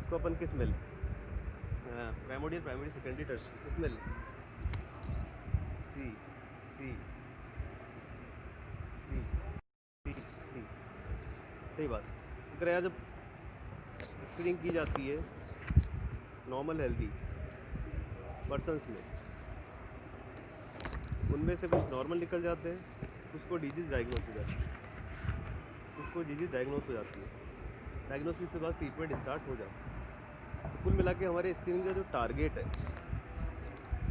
इसको अपन किस मिल, primordial, primary, secondary, tertiary, किस मिल, सी सी सी सी सी। सही बात। अगर यार जब स्क्रीनिंग की जाती है नॉर्मल हेल्दी पर्सनस में, उनमें से कुछ नॉर्मल निकल जाते हैं, कुछ को डिजीज़ डायग्नोस हो जाती है, कुछ को डिजीज़ डायग्नोस हो जाती है, डायग्नोसिस के बाद ट्रीटमेंट स्टार्ट हो जाता है। तो कुल मिला के हमारे स्क्रीनिंग का जो टारगेट है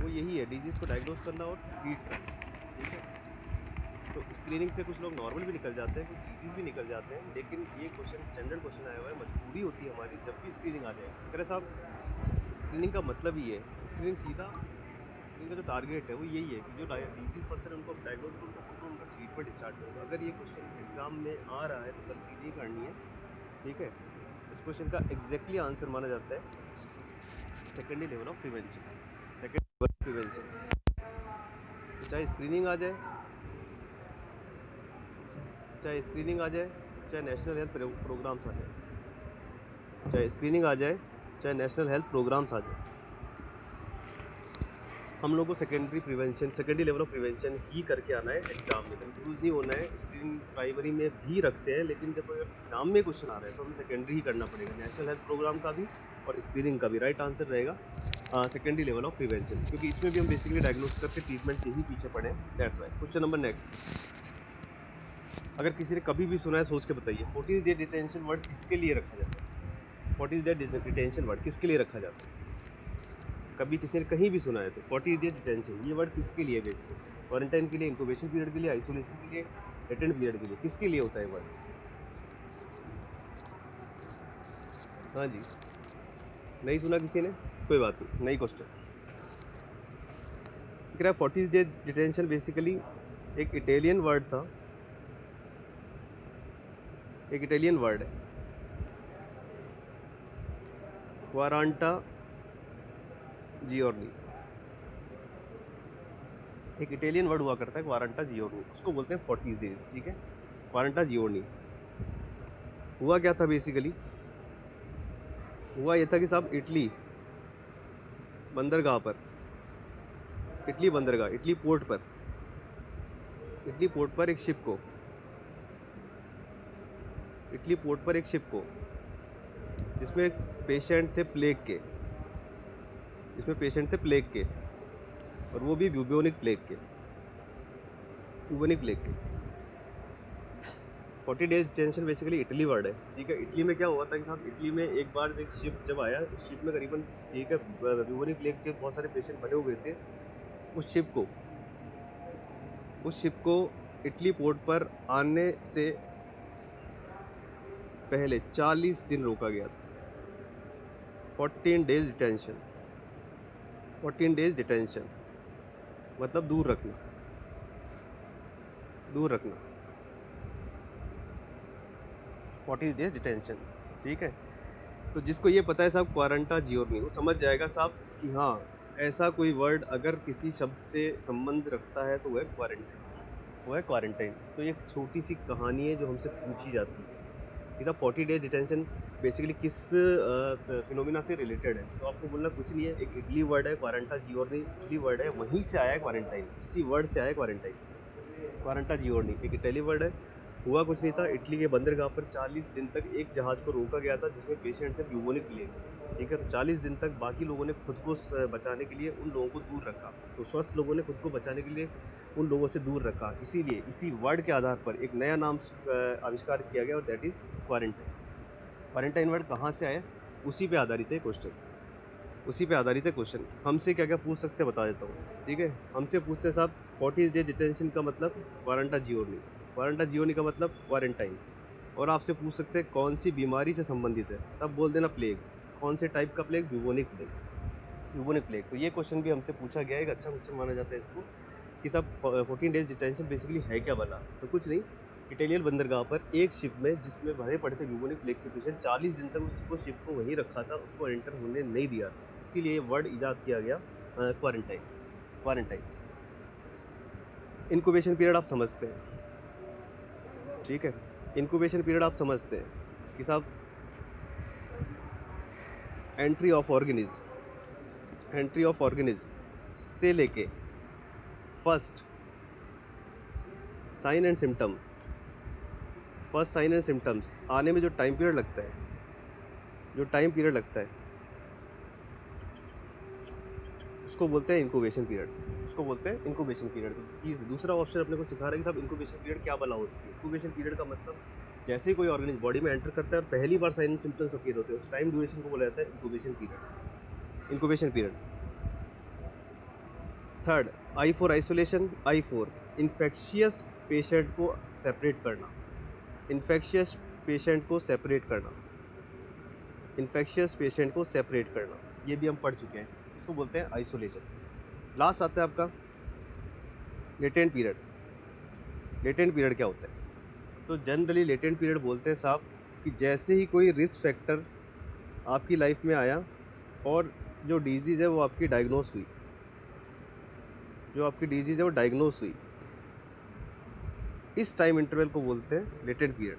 वो यही है, डिजीज़ को डायग्नोस करना और ट्रीट करना। ठीक है, तो स्क्रीनिंग से कुछ लोग नॉर्मल भी निकल जाते हैं, कुछ डिजीज़ भी निकल जाते हैं, लेकिन ये क्वेश्चन स्टैंडर्ड क्वेश्चन आया हुआ है, मजबूरी होती है हमारी जब भी स्क्रीनिंग आ जाए। अगर साहब स्क्रीनिंग का मतलब ही है, स्क्रीनिंग सीधा स्क्रीनिंग का जो टारगेट है वो यही है कि जो डिजीज़ पर्सन है उनको डायग्नोज करो, तो उसको उनका ट्रीटमेंट स्टार्ट करो। अगर ये क्वेश्चन एग्जाम में आ रहा है तो गलती नहीं करनी है। ठीक है, इस क्वेश्चन का एग्जैक्टली आंसर माना जाता है secondary level of prevention. Second level of prevention, तो चाहे स्क्रीनिंग आ जाए, चाहे स्क्रीनिंग आ जाए, चाहे नेशनल हेल्थ प्रोग्राम्स आ जाए, चाहे स्क्रीनिंग आ जाए, चाहे नेशनल हेल्थ प्रोग्राम्स आ जाए, हम लोग को secondary prevention, secondary level of prevention ही करके आना है एग्जाम में। कंफ्यूज नहीं होना है, स्क्रीनिंग प्राइमरी में भी रखते हैं, लेकिन जब अगर एग्जाम में क्वेश्चन आ रहा है तो हमें सेकेंडरी ही करना पड़ेगा, नेशनल हेल्थ प्रोग्राम का भी और स्क्रीनिंग का भी। राइट आंसर रहेगा सेकेंडरी लेवल ऑफ प्रिवेंशन, क्योंकि इसमें भी हम बेसिकली डायग्नोस करके ट्रीटमेंट के ही पीछे पड़े हैं। That's why. Question number next, अगर किसी ने कभी भी सुना है सोच के बताइए, 40 डे डिटेंशन वर्ड किसके लिए रखा जाता है? 40 डे डिटेंशन वर्ड किसके लिए रखा जाता है? कभी किसी ने कहीं भी सुना है तो 40 डे डिटेंशन ये वर्ड किसके लिए बेसिकली? क्वारंटाइन के लिए, इंक्यूबेशन पीरियड के लिए, आइसोलेशन के लिए, लेटेंट पीरियड के लिए, किसके लिए होता है वर्ड? हाँ जी, नहीं सुना किसी ने, कोई बात नहीं, नई क्वेश्चन। कह रहा है 40 डे डिटेंशन बेसिकली एक इटालियन वर्ड था, एक इटालियन वर्ड है, क्वारंटा जियोर्नी। एक इटालियन वर्ड हुआ करता है क्वारंटा जियोर्नी, उसको बोलते हैं 40 डेज। ठीक है, क्वारंटा जियोर्नी। हुआ क्या था बेसिकली? हुआ ये था कि साहब इटली बंदरगाह पर, इटली बंदरगाह, इटली पोर्ट पर, इटली पोर्ट पर एक शिप को, इटली पोर्ट पर एक शिप को, जिसमें पेशेंट थे प्लेग के, जिसमें पेशेंट थे प्लेग के, और वो भी ब्यूबोनिक प्लेग के, ब्यूबोनिक प्लेग के। 40 days detention basically Italy word है। ठीक है, इटली में क्या हुआ था कि साहब इटली में एक बार एक शिप जब आया, उस शिप में करीबन, ठीक है, ब्यूबोनिक प्लेग के बहुत सारे पेशेंट बने हुए थे। उस शिप को, उस शिप को इटली पोर्ट पर आने से पहले 40 दिन रोका गया था। 14 डेज डिटेंशन, 14 डेज डिटेंशन मतलब दूर रखना, दूर रखना, 40 डेज डिटेंशन। ठीक है, तो जिसको ये पता है साहब क्वारंटा जियोर्नी, वो समझ जाएगा साहब कि हाँ, ऐसा कोई वर्ड अगर किसी शब्द से संबंध रखता है तो वह क्वारंटाइन, वो है क्वारंटाइन। तो ये एक छोटी सी कहानी है जो हमसे पूछी जाती है कि साहब 40 डेज डिटेंशन बेसिकली किस फिनोमिना से रिलेटेड है। तो आपको बोलना कुछ नहीं है, एक इटली वर्ड है क्वारंटा जियोर्नी, इटली वर्ड है, वहीं से आया है क्वारंटाइन, इसी वर्ड से आया है क्वारंटाइन। क्वारंटा जियोर्नी एक इटली वर्ड है। हुआ कुछ नहीं था, इटली के बंदरगाह पर 40 दिन तक एक जहाज़ को रोका गया था जिसमें पेशेंट थे ब्यूबोनिक प्लेग। ठीक है, तो 40 दिन तक बाकी लोगों ने खुद को बचाने के लिए उन लोगों को दूर रखा, तो स्वस्थ लोगों ने खुद को बचाने के लिए उन लोगों से दूर रखा, इसीलिए इसी वर्ड के आधार पर एक नया नाम आविष्कार किया गया और that is quarantine. Quarantine word कहाँ से आया, उसी पे आधारित है क्वेश्चन, उसी पे आधारित है क्वेश्चन। हमसे क्या क्या पूछ सकते हैं बता देता हूँ। ठीक है, हमसे पूछते हैं साहब 40 डे डिटेंशन का मतलब क्वारंटा जियोर्नी, क्वारंटा जियोर्नी का मतलब क्वारंटाइन। और आपसे पूछ सकते हैं कौन सी बीमारी से संबंधित है, तब बोल देना प्लेग। कौन से टाइप का plague? Bubonic plague, bubonic plague. तो ये क्वेश्चन भी हमसे पूछा गया है, एक अच्छा क्वेश्चन माना जाता है इसको कि सब 14 डेज डिटेंशन बेसिकली है क्या बना। तो कुछ नहीं, इटालियन बंदरगाह पर एक शिप में जिसमें भरे पड़े थे ब्यूबोनिक प्लेग के पेशेंट, 40 दिन तक उसको शिप को वहीं रखा था, उसको एंटर होने नहीं दिया था, इसीलिए ये वर्ड ईजाद किया गया क्वारंटाइन, क्वारंटाइन। इनक्यूबेशन पीरियड आप समझते हैं, ठीक है, इनक्यूबेशन पीरियड आप समझते हैं कि साहब एंट्री ऑफ ऑर्गेनिज्म से लेके फर्स्ट साइन एंड सिम्टम्स आने में जो टाइम पीरियड लगता है उसको बोलते हैं इंक्यूबेशन पीरियड। दूसरा ऑप्शन अपने को सिखा रहा है कि साहब इंक्यूबेशन पीरियड क्या बला होती है। इंक्यूबेशन पीरियड का मतलब जैसे ही कोई ऑर्गेनिज्म बॉडी में एंटर करता है और पहली बार साइन एंड सिम्टम्स अपीयर होते हैं, उस टाइम ड्यूरेशन को बोला जाता है incubation period. Third, I for isolation. Infectious patient को सेपरेट करना। ये भी हम पढ़ चुके हैं, इसको बोलते हैं आइसोलेशन। लास्ट आता है आपका लेटेंट पीरियड क्या होता है? तो जनरली लेटेंट पीरियड बोलते हैं साहब कि जैसे ही कोई रिस्क फैक्टर आपकी लाइफ में आया और जो डिजीज़ है वो आपकी डायग्नोस हुई, इस टाइम इंटरवल को बोलते हैं लेटेंट पीरियड।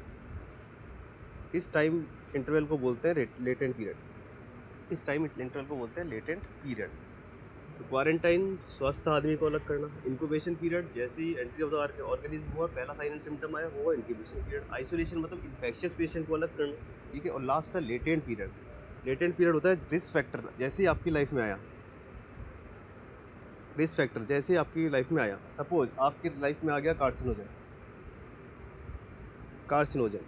तो क्वारंटाइन, स्वस्थ आदमी को अलग करना। इंक्यूबेशन पीरियड, जैसे ही एंट्री ऑफ द ऑर्गेनिज्म हुआ, पहला साइन एंड सिम्टम आया, वो इंक्यूबेशन पीरियड। आइसोलेशन मतलब इन्फेक्शियस पेशेंट को अलग करना, ठीक है। और लास्ट का लेटेंट पीरियड होता है रिस्क फैक्टर जैसे ही आपकी लाइफ में आया। सपोज आपकी लाइफ में आ गया कार्सिनोजन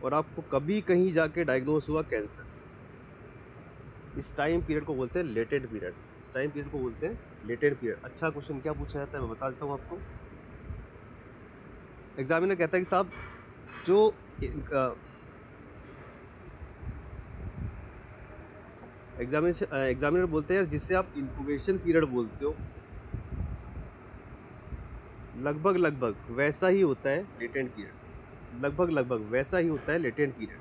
और आपको कभी कहीं जाके डायग्नोस हुआ कैंसर, इस टाइम पीरियड को बोलते हैं लेटेंट पीरियड। अच्छा क्वेश्चन क्या पूछा जाता है मैं बता देता हूँ आपको। एग्जामिनर कहता है कि साहब जो एग्जामिनर बोलते हैं यार जिससे आप इंक्यूबेशन पीरियड बोलते हो, लगभग वैसा ही होता है लेटेंट पीरियड।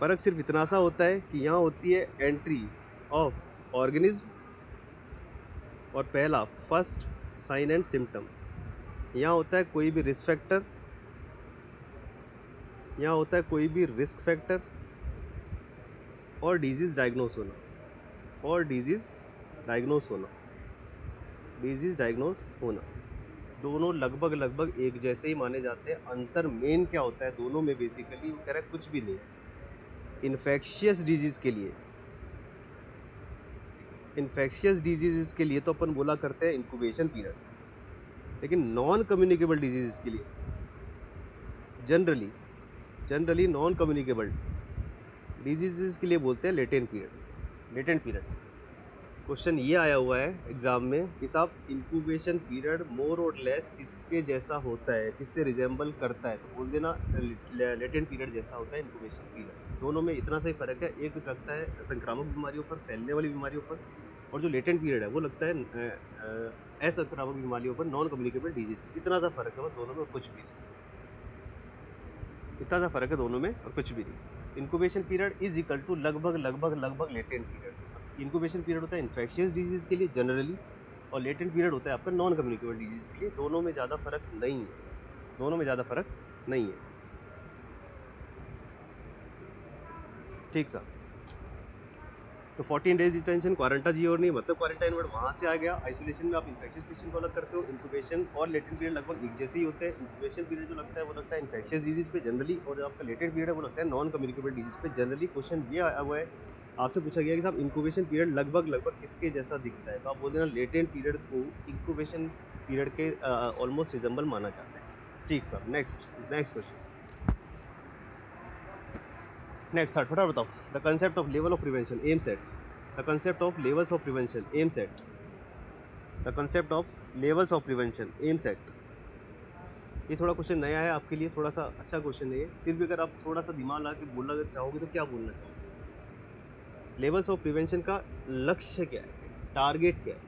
फ़र्क सिर्फ इतना सा होता है कि यहाँ होती है एंट्री ऑफ ऑर्गेनिज्म और पहला फर्स्ट साइन एंड सिम्टम। यहाँ होता है कोई भी रिस्क फैक्टर और डिजीज़ डायग्नोस होना। दोनों लगभग एक जैसे ही माने जाते हैं। अंतर मेन क्या होता है दोनों में? बेसिकली वो कह रहा है कुछ भी नहीं। इन्फेक्शियस डिजीज़ के लिए तो अपन बोला करते हैं इंक्यूबेशन पीरियड, लेकिन नॉन कम्युनिकेबल डिजीज़ के लिए जनरली नॉन कम्युनिकेबल डिजीज़ के लिए बोलते हैं लेटेंट पीरियड। क्वेश्चन ये आया हुआ है एग्जाम में कि साहब इंक्यूबेशन पीरियड मोर और लेस किसके जैसा होता है, किससे रिजेंबल करता है? तो बोल देना लेटेंट पीरियड जैसा होता है इंक्यूबेशन पीरियड। दोनों में इतना सा ही फ़र्क है, एक लगता है संक्रामक बीमारियों पर, फैलने वाली बीमारियों पर, और जो लेटेंट पीरियड है वो लगता है असंक्रामक बीमारियों पर, नॉन कम्युनिकेबल डिजीज़। इतना सा फ़र्क है दोनों में और कुछ भी नहीं। Incubation period is equal to लगभग लेटेंट पीरियड। इंक्यूबेशन पीरियड होता है इन्फेक्शियस डिजीज़ के लिए जनरली, और लेटेंट पीरियड होता है आपका नॉन कम्युनिकेबल डिजीज़ के लिए। दोनों में ज़्यादा फर्क नहीं है। ठीक सा। तो 14 डेज डिटेंशन क्वारंटाइन नहीं, मतलब क्वारंटाइन वर्ड वहाँ से आ गया। आइसोलेशन में आप इन्फेक्शियस पेशेंट को अलग करते हो। इंक्यूबेशन और लेटेंट पीरियड लगभग एक जैसे ही होते हैं। इंक्यूबेशन पीरियड जो लगता है वो लगता है इन्फेक्शियस डिजीज़ पे जनरली, और जो आपका लेटेंट पीरियड है वो लगता है नॉन कम्युनिकेबल डिजीज़ पे जनरली। क्वेश्चन ये आया हुआ है, आपसे पूछा गया कि साहब इंक्यूबेशन पीरियड लगभग किसके जैसा दिखता है, तो आप बोल देना लेटेंट पीरियड को इंक्यूबेशन पीरियड के ऑलमोस्ट रिजेंबल माना जाता है। ठीक sir. Next question. Next third, फटाफट बताओ। The concept of level of prevention aims at. The concept of levels of prevention aims at. ये थोड़ा क्वेश्चन नया है आपके लिए, थोड़ा सा अच्छा क्वेश्चन है ये। फिर भी अगर आप थोड़ा सा दिमाग लगा के बोलना चाहोगे तो क्या बोलना चाहोगे? लेवल्स ऑफ प्रिवेंशन का लक्ष्य क्या है, टारगेट क्या है?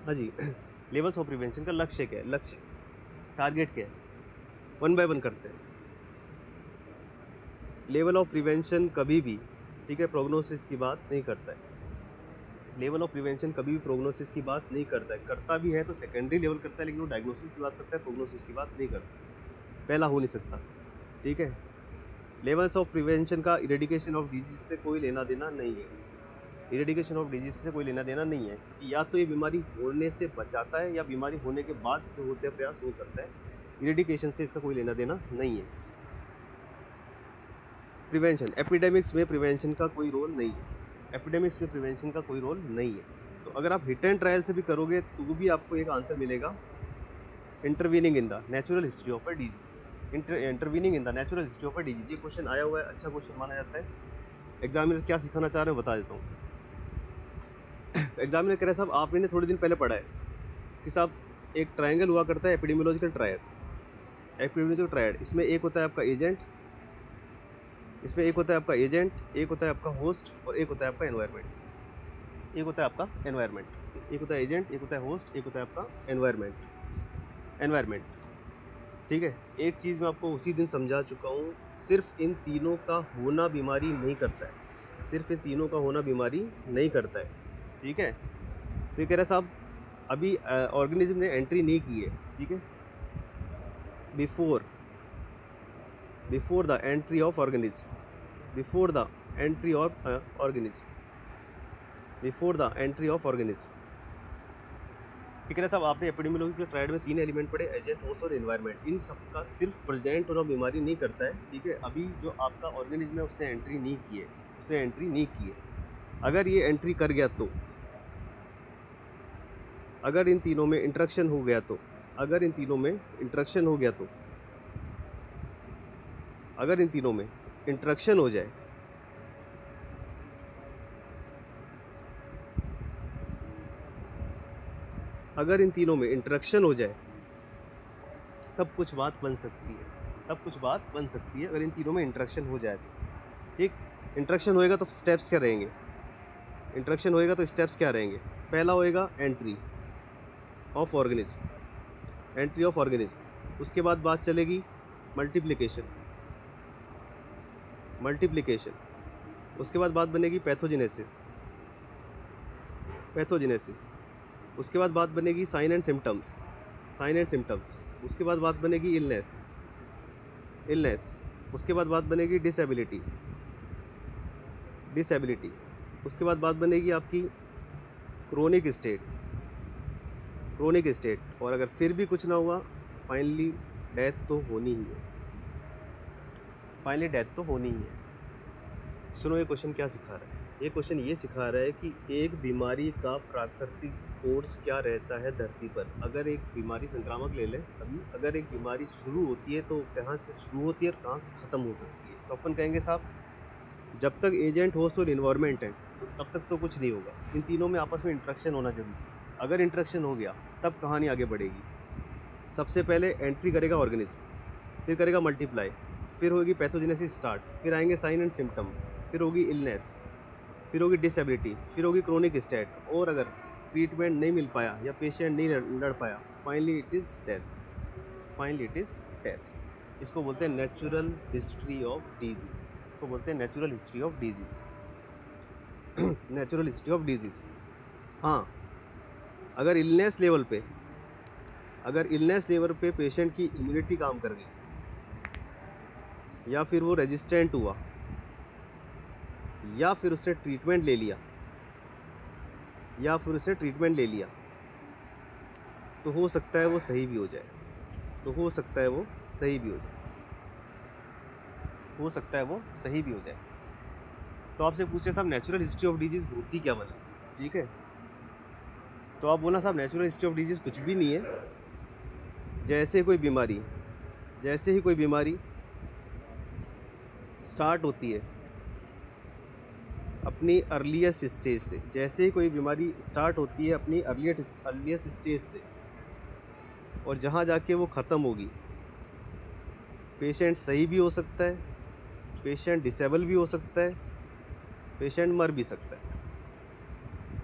हाँ जी, लेवल्स ऑफ प्रिवेंशन का लक्ष्य क्या है, टारगेट क्या है? वन बाय वन करते हैं। लेवल ऑफ प्रिवेंशन कभी भी ठीक है, प्रोग्नोसिस की बात नहीं करता है। लेवल ऑफ प्रिवेंशन कभी भी प्रोग्नोसिस की बात नहीं करता है, करता भी है तो सेकेंडरी लेवल करता है, लेकिन वो डायग्नोसिस की बात करता है, प्रोग्नोसिस की बात नहीं करता, पहला हो नहीं सकता। ठीक है, लेवल्स ऑफ प्रिवेंशन का इरेडिकेशन ऑफ डिजीज से कोई लेना देना नहीं है। इरेडिकेशन ऑफ डिजीज से कोई लेना देना नहीं है, क्योंकि या तो ये बीमारी होने से बचाता है या बीमारी होने के बाद जो होते हैं प्रयास वो करता है। इरेडिकेशन से इसका कोई लेना देना नहीं है। प्रिवेंशन, एपिडेमिक्स में प्रिवेंशन का कोई रोल नहीं है। एपिडेमिक्स में प्रिवेंशन का कोई रोल नहीं है। तो अगर आप हिट एंड ट्रायल से भी करोगे तो भी आपको एक आंसर मिलेगा, intervening in the natural history of a disease. Intervening in the natural history of a disease, ये क्वेश्चन आया हुआ है, अच्छा क्वेश्चन माना जाता है। एग्जामिनर क्या सिखाना चाह रहे हैं बता देता हूँ। एग्जामिनर कह रहे हैं साहब आपने थोड़े दिन पहले पढ़ा है कि साहब एक ट्रायंगल हुआ करता है, एपिडेमियोलॉजिकल ट्रायड। एपिडेमियोलॉजिकल ट्रायड, इसमें एक होता है आपका एजेंट, इसमें एक होता है आपका एजेंट, एक होता है आपका होस्ट और एक होता है आपका एनवायरनमेंट। एक होता है आपका एनवायरनमेंट, एक होता है एजेंट, एक होता है होस्ट, एक होता है आपका एनवायरनमेंट। ठीक है, एक चीज़ मैं आपको उसी दिन समझा चुका हूँ, सिर्फ इन तीनों का होना बीमारी नहीं करता है, सिर्फ इन तीनों का होना बीमारी नहीं करता है। ठीक है, तो ये कह रहा है साहब अभी ऑर्गेनिज्म ने एंट्री नहीं की है। ठीक है, before the entry of organism, before the entry of organism, before the entry of organism. ठीक है साहब, आपने एपिडेमियोलॉजी के ट्रायड में 3 एलिमेंट पढ़े, एजेंट, होस्ट और एनवायरनमेंट। इन सबका सिर्फ प्रेजेंट होना बीमारी नहीं करता है। ठीक है, अभी जो आपका ऑर्गेनिज्म है उसने एंट्री नहीं की है, उसने एंट्री नहीं की है। अगर ये एंट्री कर गया तो, अगर इन तीनों में इंटरेक्शन हो गया तो, अगर इन तीनों में इंटरेक्शन हो गया तो, अगर इन तीनों में इंटरेक्शन हो जाए, अगर इन तीनों में इंटरेक्शन हो जाए तब कुछ बात बन सकती है, तब कुछ बात बन सकती है अगर इन तीनों में इंटरेक्शन हो जाए तो। ठीक, इंटरेक्शन होएगा तो स्टेप्स क्या रहेंगे, इंटरेक्शन होएगा तो स्टेप्स क्या रहेंगे। पहला होएगा entry of organism, entry of organism. उसके बाद बात चलेगी मल्टीप्लिकेशन, मल्टीप्लिकेशन। उसके बाद बात बनेगी पैथोजेनेसिस, पैथोजेनेसिस। उसके बाद बात बनेगी sign and symptoms, sign and symptoms. उसके बाद बात बनेगी इलनेस, इलनेस। उसके बाद बात बनेगी डिसेबिलिटी, डिसेबिलिटी। उसके बाद बात बनेगी आपकी क्रोनिक स्टेट, क्रोनिक स्टेट। और अगर फिर भी कुछ ना हुआ, फाइनली डेथ तो होनी ही है, फाइनली डेथ तो होनी ही है। सुनो ये क्वेश्चन क्या सिखा रहा है, ये क्वेश्चन ये सिखा रहा है कि एक बीमारी का प्राकृतिक कोर्स क्या रहता है धरती पर। अगर एक बीमारी संक्रामक ले लें अभी, अगर एक बीमारी शुरू होती है तो कहाँ से शुरू होती है और कहाँ ख़त्म हो सकती है। तो अपन कहेंगे साहब जब तक एजेंट, होस्ट और इन्वायरमेंट है तो तब तक तो कुछ नहीं होगा, इन तीनों में आपस में इंटरेक्शन होना जरूरी है। अगर इंटरेक्शन हो गया तब कहानी आगे बढ़ेगी। सबसे पहले एंट्री करेगा ऑर्गेनिज्म, फिर करेगा मल्टीप्लाई, फिर होगी पैथोजेनेसिस स्टार्ट, फिर आएंगे साइन एंड सिम्टम, फिर होगी इलनेस, फिर होगी डिसेबिलिटी, फिर होगी क्रोनिक स्टेट। और अगर ट्रीटमेंट नहीं मिल पाया या पेशेंट नहीं लड़ पाया, finally it is death, finally it is death. इसको बोलते हैं नेचुरल हिस्ट्री ऑफ डिजीज़, इसको बोलते हैं natural history of disease, natural history of disease. हाँ, अगर इलनेस लेवल पे, अगर इलनेस लेवल पे पेशेंट की इम्यूनिटी काम कर गई या फिर वो रेजिस्टेंट हुआ या फिर उसने ट्रीटमेंट ले लिया, या फिर उसने ट्रीटमेंट ले लिया, तो हो सकता है वो सही भी हो जाए, तो हो सकता है वो सही भी हो जाए, हो सकता है वो सही भी हो जाए। तो आपसे पूछे साहब नेचुरल हिस्ट्री ऑफ डिजीज़ होती क्या मतलब। ठीक है, तो आप बोला साहब नेचुरल हिस्ट्री ऑफ डिजीज़ कुछ भी नहीं है, जैसे कोई बीमारी, जैसे ही कोई बीमारी स्टार्ट होती है अपनी अर्लीस्ट स्टेज से, जैसे ही कोई बीमारी स्टार्ट होती है अपनी अर्लीस्ट स्टेज से और जहाँ जाके वो ख़त्म होगी, पेशेंट सही भी हो सकता है, पेशेंट डिसेबल भी हो सकता है, पेशेंट मर भी सकता है,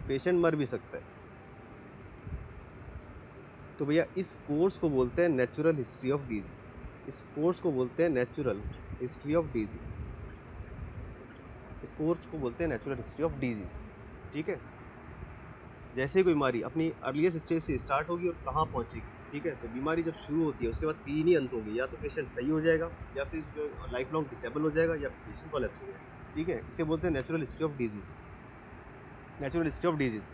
पेशेंट मर भी सकता है। तो भैया इस कोर्स को बोलते हैं नेचुरल हिस्ट्री ऑफ डिजीज़, इस कोर्स को बोलते हैं नेचुरल हिस्ट्री ऑफ डिजीज़। इस कोर्स को बोलते हैं नेचुरल हिस्ट्री ऑफ डिजीज़। ठीक है, जैसे ही कोई बीमारी अपनी अर्लीस्ट स्टेज से स्टार्ट होगी और कहाँ पहुँचेगी, ठीक है, तो बीमारी जब शुरू होती है उसके बाद 3 ही अंत होंगे, या तो पेशेंट सही हो जाएगा, या फिर जो लाइफ लॉन्ग डिसेबल हो जाएगा, या फिर पेशेंट कोलैप्स हो जाएगा। ठीक है, इसे बोलते हैं natural history of disease. Natural history of disease.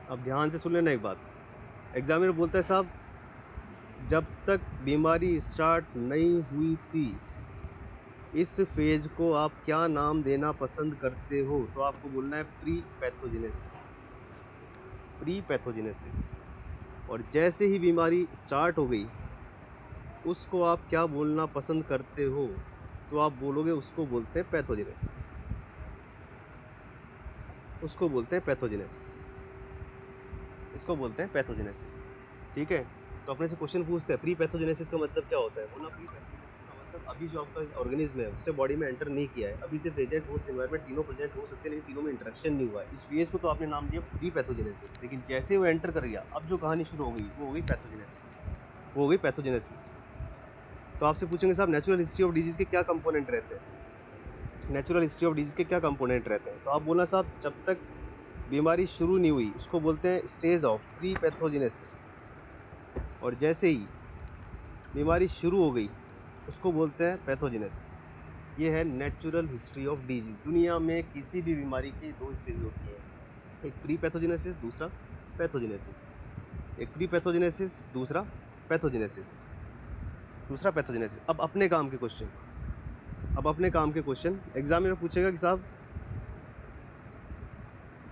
अब ध्यान से सुन लेना एक बात, एग्जामिनर बोलता है साहब जब तक बीमारी स्टार्ट नहीं हुई थी इस फेज को आप क्या नाम देना पसंद करते हो, तो आपको बोलना है प्री पैथोजेनेसिस। Pre pathogenesis. और जैसे ही बीमारी स्टार्ट हो गई उसको आप क्या बोलना पसंद करते हो, तो आप बोलोगे उसको बोलते हैं पैथोजेनेसिस। उसको बोलते हैं पैथोजेनेसिस। इसको बोलते हैं पैथोजेनेसिस। ठीक है, तो अपने से क्वेश्चन पूछते हैं प्री पैथोजेनेसिस का मतलब क्या होता है। बोला प्री पैथोजेनेसिस का मतलब अभी जो आपका ऑर्गेनिज्म है उसने बॉडी में एंटर नहीं किया है, अभी से प्रेजेंट होस्ट एनवायरनमेंट तीनों प्रेजेंट हो सकते हैं लेकिन तीनों में इंटरेक्शन नहीं हुआ है, इस फेज को तो आपने नाम दिया प्री पैथोजेनेसिस। लेकिन जैसे वो एंटर कर गया अब जो कहानी शुरू हो गई वो हो गई पैथोजेनेसिस। वो हो गई पैथोजेनेसिस। तो आपसे पूछेंगे साहब नेचुरल हिस्ट्री ऑफ डिजीज के क्या कंपोनेंट रहते हैं। नेचुरल हिस्ट्री ऑफ डिजीज के क्या कंपोनेंट रहते हैं, तो आप बोला साहब जब तक बीमारी शुरू नहीं हुई उसको बोलते हैं स्टेज ऑफ प्री पैथोजेनेसिस, और जैसे ही बीमारी शुरू हो गई उसको बोलते हैं पैथोजेनेसिस। ये है नेचुरल हिस्ट्री ऑफ डिजीज। दुनिया में किसी भी बीमारी की 2 स्टेज होती हैं, एक प्री पैथोजेनेसिस, दूसरा पैथोजेनेसिस। एक प्री पैथोजेनेसिस, दूसरा पैथोजेनेसिस। दूसरा पैथोजेनेसिस। अब अपने काम के क्वेश्चन, अब अपने काम के क्वेश्चन एग्जामिनर पूछेगा कि साहब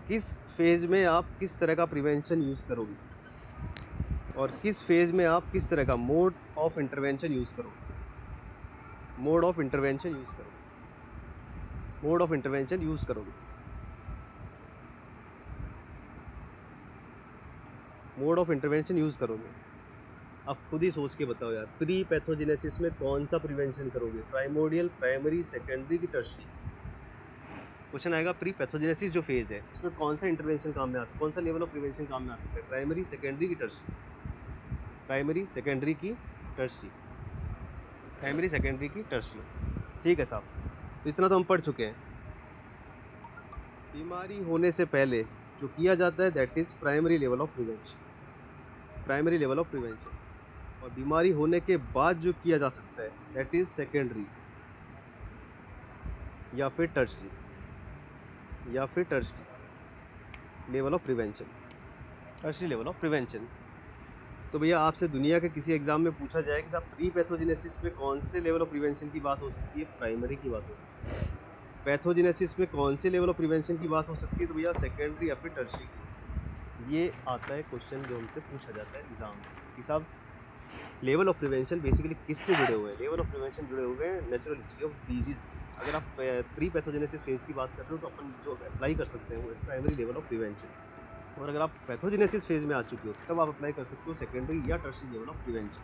किस फेज में आप किस तरह का प्रिवेंशन यूज़ करोगे, और किस फेज में आप किस तरह का मोड ऑफ इंटरवेंशन यूज़ करोगे। मोड ऑफ इंटरवेंशन यूज़ करोगे। मोड ऑफ इंटरवेंशन यूज़ करोगे। मोड ऑफ इंटरवेंशन यूज़ करोगे। अब खुद ही सोच के बताओ यार, प्री पैथोजेनेसिस में कौन सा प्रिवेंशन करोगे, प्राइमोडियल, प्राइमरी, सेकेंडरी की टर्शरी। क्वेश्चन आएगा प्री पैथोजेनेसिस जो फेज है उसमें कौन सा इंटरवेंशन काम में आ सकता है, कौन सा लेवल ऑफ प्रिवेंशन काम में आ सकता है, प्राइमरी, सेकेंडरी की टर्शरी। प्राइमरी, सेकेंडरी की टर्शरी। प्राइमरी, सेकेंडरी की टर्शरी। ठीक है साहब, तो इतना तो हम पढ़ चुके हैं। बीमारी होने से पहले जो किया जाता है that is primary level of prevention. Primary level of prevention. और बीमारी होने के बाद जो किया जा सकता है दैट इज सेकेंडरी या फिर टर्शरी, या फिर tertiary level of prevention. Tertiary level of prevention. तो भैया आपसे दुनिया के किसी एग्जाम में पूछा जाए कि साहब प्री पैथोजेनेसिस में कौन से लेवल ऑफ प्रिवेंशन की बात हो सकती है, प्राइमरी की बात हो सकती है। पैथोजेनेसिस में कौन से लेवल ऑफ प्रिवेंशन की बात हो सकती है, तो भैया सेकेंडरी या फिर टर्शरी की हो सकती है। ये आता है क्वेश्चन जो हमसे पूछा जाता है एग्जाम में कि साहब लेवल ऑफ प्रिवेंशन बेसिकली किससे जुड़े हुए हैं। लेवल ऑफ प्रिवेंशन जुड़े हुए हैं नेचुरल हिस्ट्री ऑफ डिजीज। अगर आप प्री पैथोजेनेसिस फेज की बात कर रहे हो तो अपन जो अप्लाई कर सकते हैं वो प्राइमरी लेवल ऑफ प्रिवेंशन, और अगर आप पैथोजेनेसिस फेज में आ चुके हो तब आप अप्लाई कर सकते हो सेकेंडरी या tertiary level of prevention.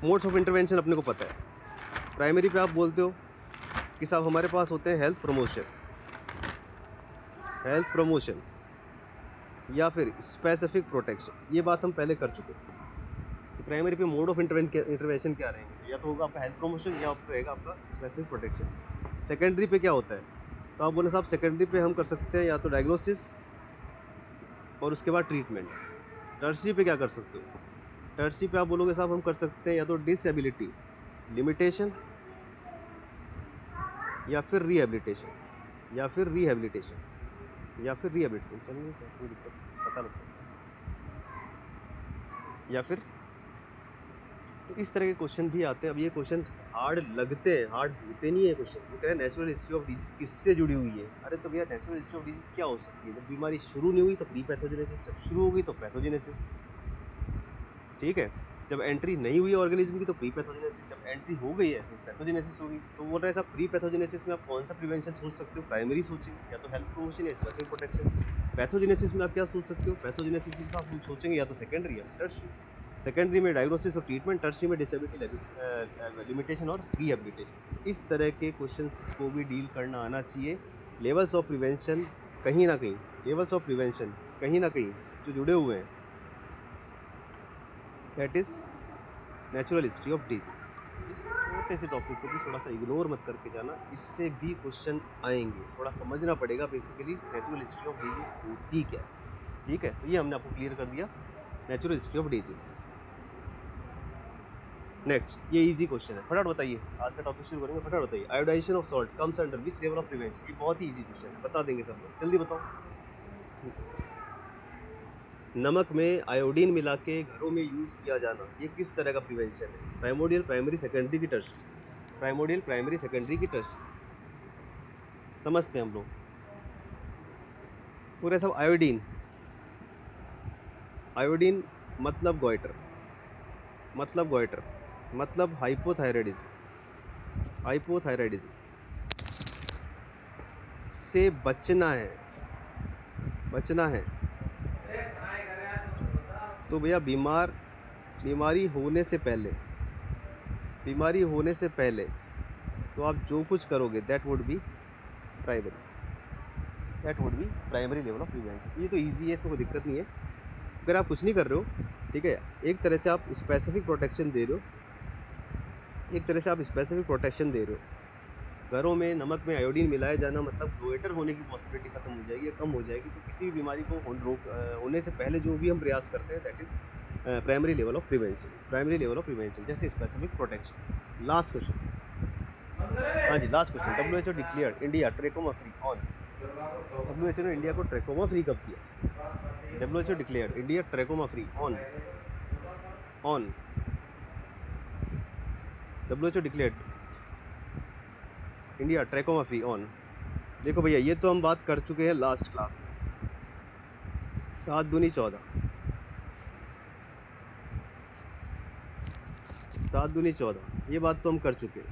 Modes of intervention अपने को पता है। प्राइमरी पे आप बोलते हो कि साहब हमारे पास होते हैं हेल्थ प्रमोशन, हेल्थ प्रमोशन या फिर स्पेसिफिक प्रोटेक्शन। ये बात हम पहले कर चुके हैं। तो प्राइमरी पे मोड ऑफ इंटरवेंशन क्या रहेंगे, या तो होगा आपका हेल्थ प्रमोशन या रहेगा आपका स्पेसिफिक प्रोटेक्शन। सेकेंडरी पे क्या होता है, तो आप बोले साहब सेकेंडरी पे हम कर सकते हैं या तो डायग्नोसिस और उसके बाद ट्रीटमेंट। टर्शरी पे क्या कर सकते हो, टर्शरी पे आप बोलोगे साहब हम कर सकते हैं या तो डिसेबिलिटी, लिमिटेशन या फिर रिहेबिलिटेशन, या फिर रिहेबिलिटेशन, या फिर रिहेबिलिटेशन। चलिए सर कोई दिक्कत पता लगता है, या फिर तो इस तरह के क्वेश्चन भी आते हैं। अब ये क्वेश्चन हार्ड लगते हैं, हार्ड होते नहीं है क्वेश्चन। वो कह रहे हैं नेचुरल हिस्ट्री ऑफ डिजीज किससे जुड़ी हुई है। अरे तो भैया नेचुरल हिस्ट्री ऑफ डिजीज क्या हो सकती है, जब बीमारी शुरू नहीं हुई तो प्री पैथोजेनेसिस, जब शुरू हो गई तो पैथोजेनेसिस। ठीक है, जब एंट्री नहीं हुई ऑर्गेनिज्म की तो प्री पैथोजेनेसिस, जब एंट्री हो गई है तो पैथोजेनेसिस होगी। तो बोल रहे हैं साहब प्री पैथोजेनेसिस में आप कौन सा प्रिवेंशन सोच सकते हो, प्राइमरी सोचेंगे या तो हेल्थ प्रमोशन या स्पेसिफिक प्रोटेक्शन। पैथोजेनेसिस में आप क्या सोच सकते हो, पैथोजेनेसिस में आप सोचेंगे या तो सेकेंडरी या टर्शरी। सेकेंडरी में डायग्नोसिस और ट्रीटमेंट, टर्शरी में डिसेबिलिटी, लिमिटेशन और रिहेबिलिटेशन। इस तरह के क्वेश्चंस को भी डील करना आना चाहिए। लेवल्स ऑफ प्रिवेंशन कहीं ना कहीं, लेवल्स ऑफ प्रिवेंशन कहीं ना कहीं जो जुड़े हुए हैं that is natural history of disease. इस छोटे छोटे से टॉपिक को भी थोड़ा सा इग्नोर मत करके जाना, इससे भी क्वेश्चन आएंगे। थोड़ा समझना पड़ेगा basically natural history of disease होती क्या है। ठीक है, तो ये हमने आपको क्लियर कर दिया natural history of disease. Next, ये इजी क्वेश्चन है, फटाफट बताइए। आज का टॉपिक शुरू करेंगे, फटाफट बताइए। Iodization of salt comes under which level of prevention? ये बहुत ही इजी क्वेश्चन है, बता देंगे सब लोग, जल्दी बताओ। नमक में आयोडीन मिला के घरों में यूज किया जाना, ये किस तरह का प्रिवेंशन है? प्राइमोडियल, प्राइमरी, सेकेंडरी की टर्शरी? प्राइमोडियल, प्राइमरी, सेकेंडरी की टर्शरी? समझते हैं हम लोग पूरे सब। आयोडीन, आयोडीन मतलब गोइटर, मतलब गोइटर, मतलब हाइपोथायराइडिज्म, हाइपोथायराइडिज्म से बचना है, बचना है। तो भैया बीमारी होने से पहले, बीमारी होने से पहले तो आप जो कुछ करोगे that would be primary, that would be primary level of prevention. ये तो इजी है, इसमें कोई दिक्कत नहीं है। अगर आप कुछ नहीं कर रहे हो, ठीक है, एक तरह से आप स्पेसिफिक प्रोटेक्शन दे रहे हो, एक तरह से आप स्पेसिफिक प्रोटेक्शन दे रहे हो। घरों में नमक में आयोडीन मिलाया जाना मतलब गोइटर होने की पॉसिबिलिटी खत्म हो जाएगी, कम हो जाएगी। तो किसी भी बीमारी को होने से पहले जो भी हम प्रयास करते हैं that is primary level of prevention, primary level of prevention, जैसे स्पेसिफिक प्रोटेक्शन। लास्ट क्वेश्चन, हाँ जी last question. WHO declared India trachoma free on? WHO ने इंडिया को ट्रेकोमा फ्री कब किया? WHO declared India trachoma free on, on WHO declared India trachoma free on. देखो भैया, ये तो हम बात कर चुके हैं लास्ट क्लास में। 7 दूनी 14, 7 दूनी 14, ये बात तो हम कर चुके हैं।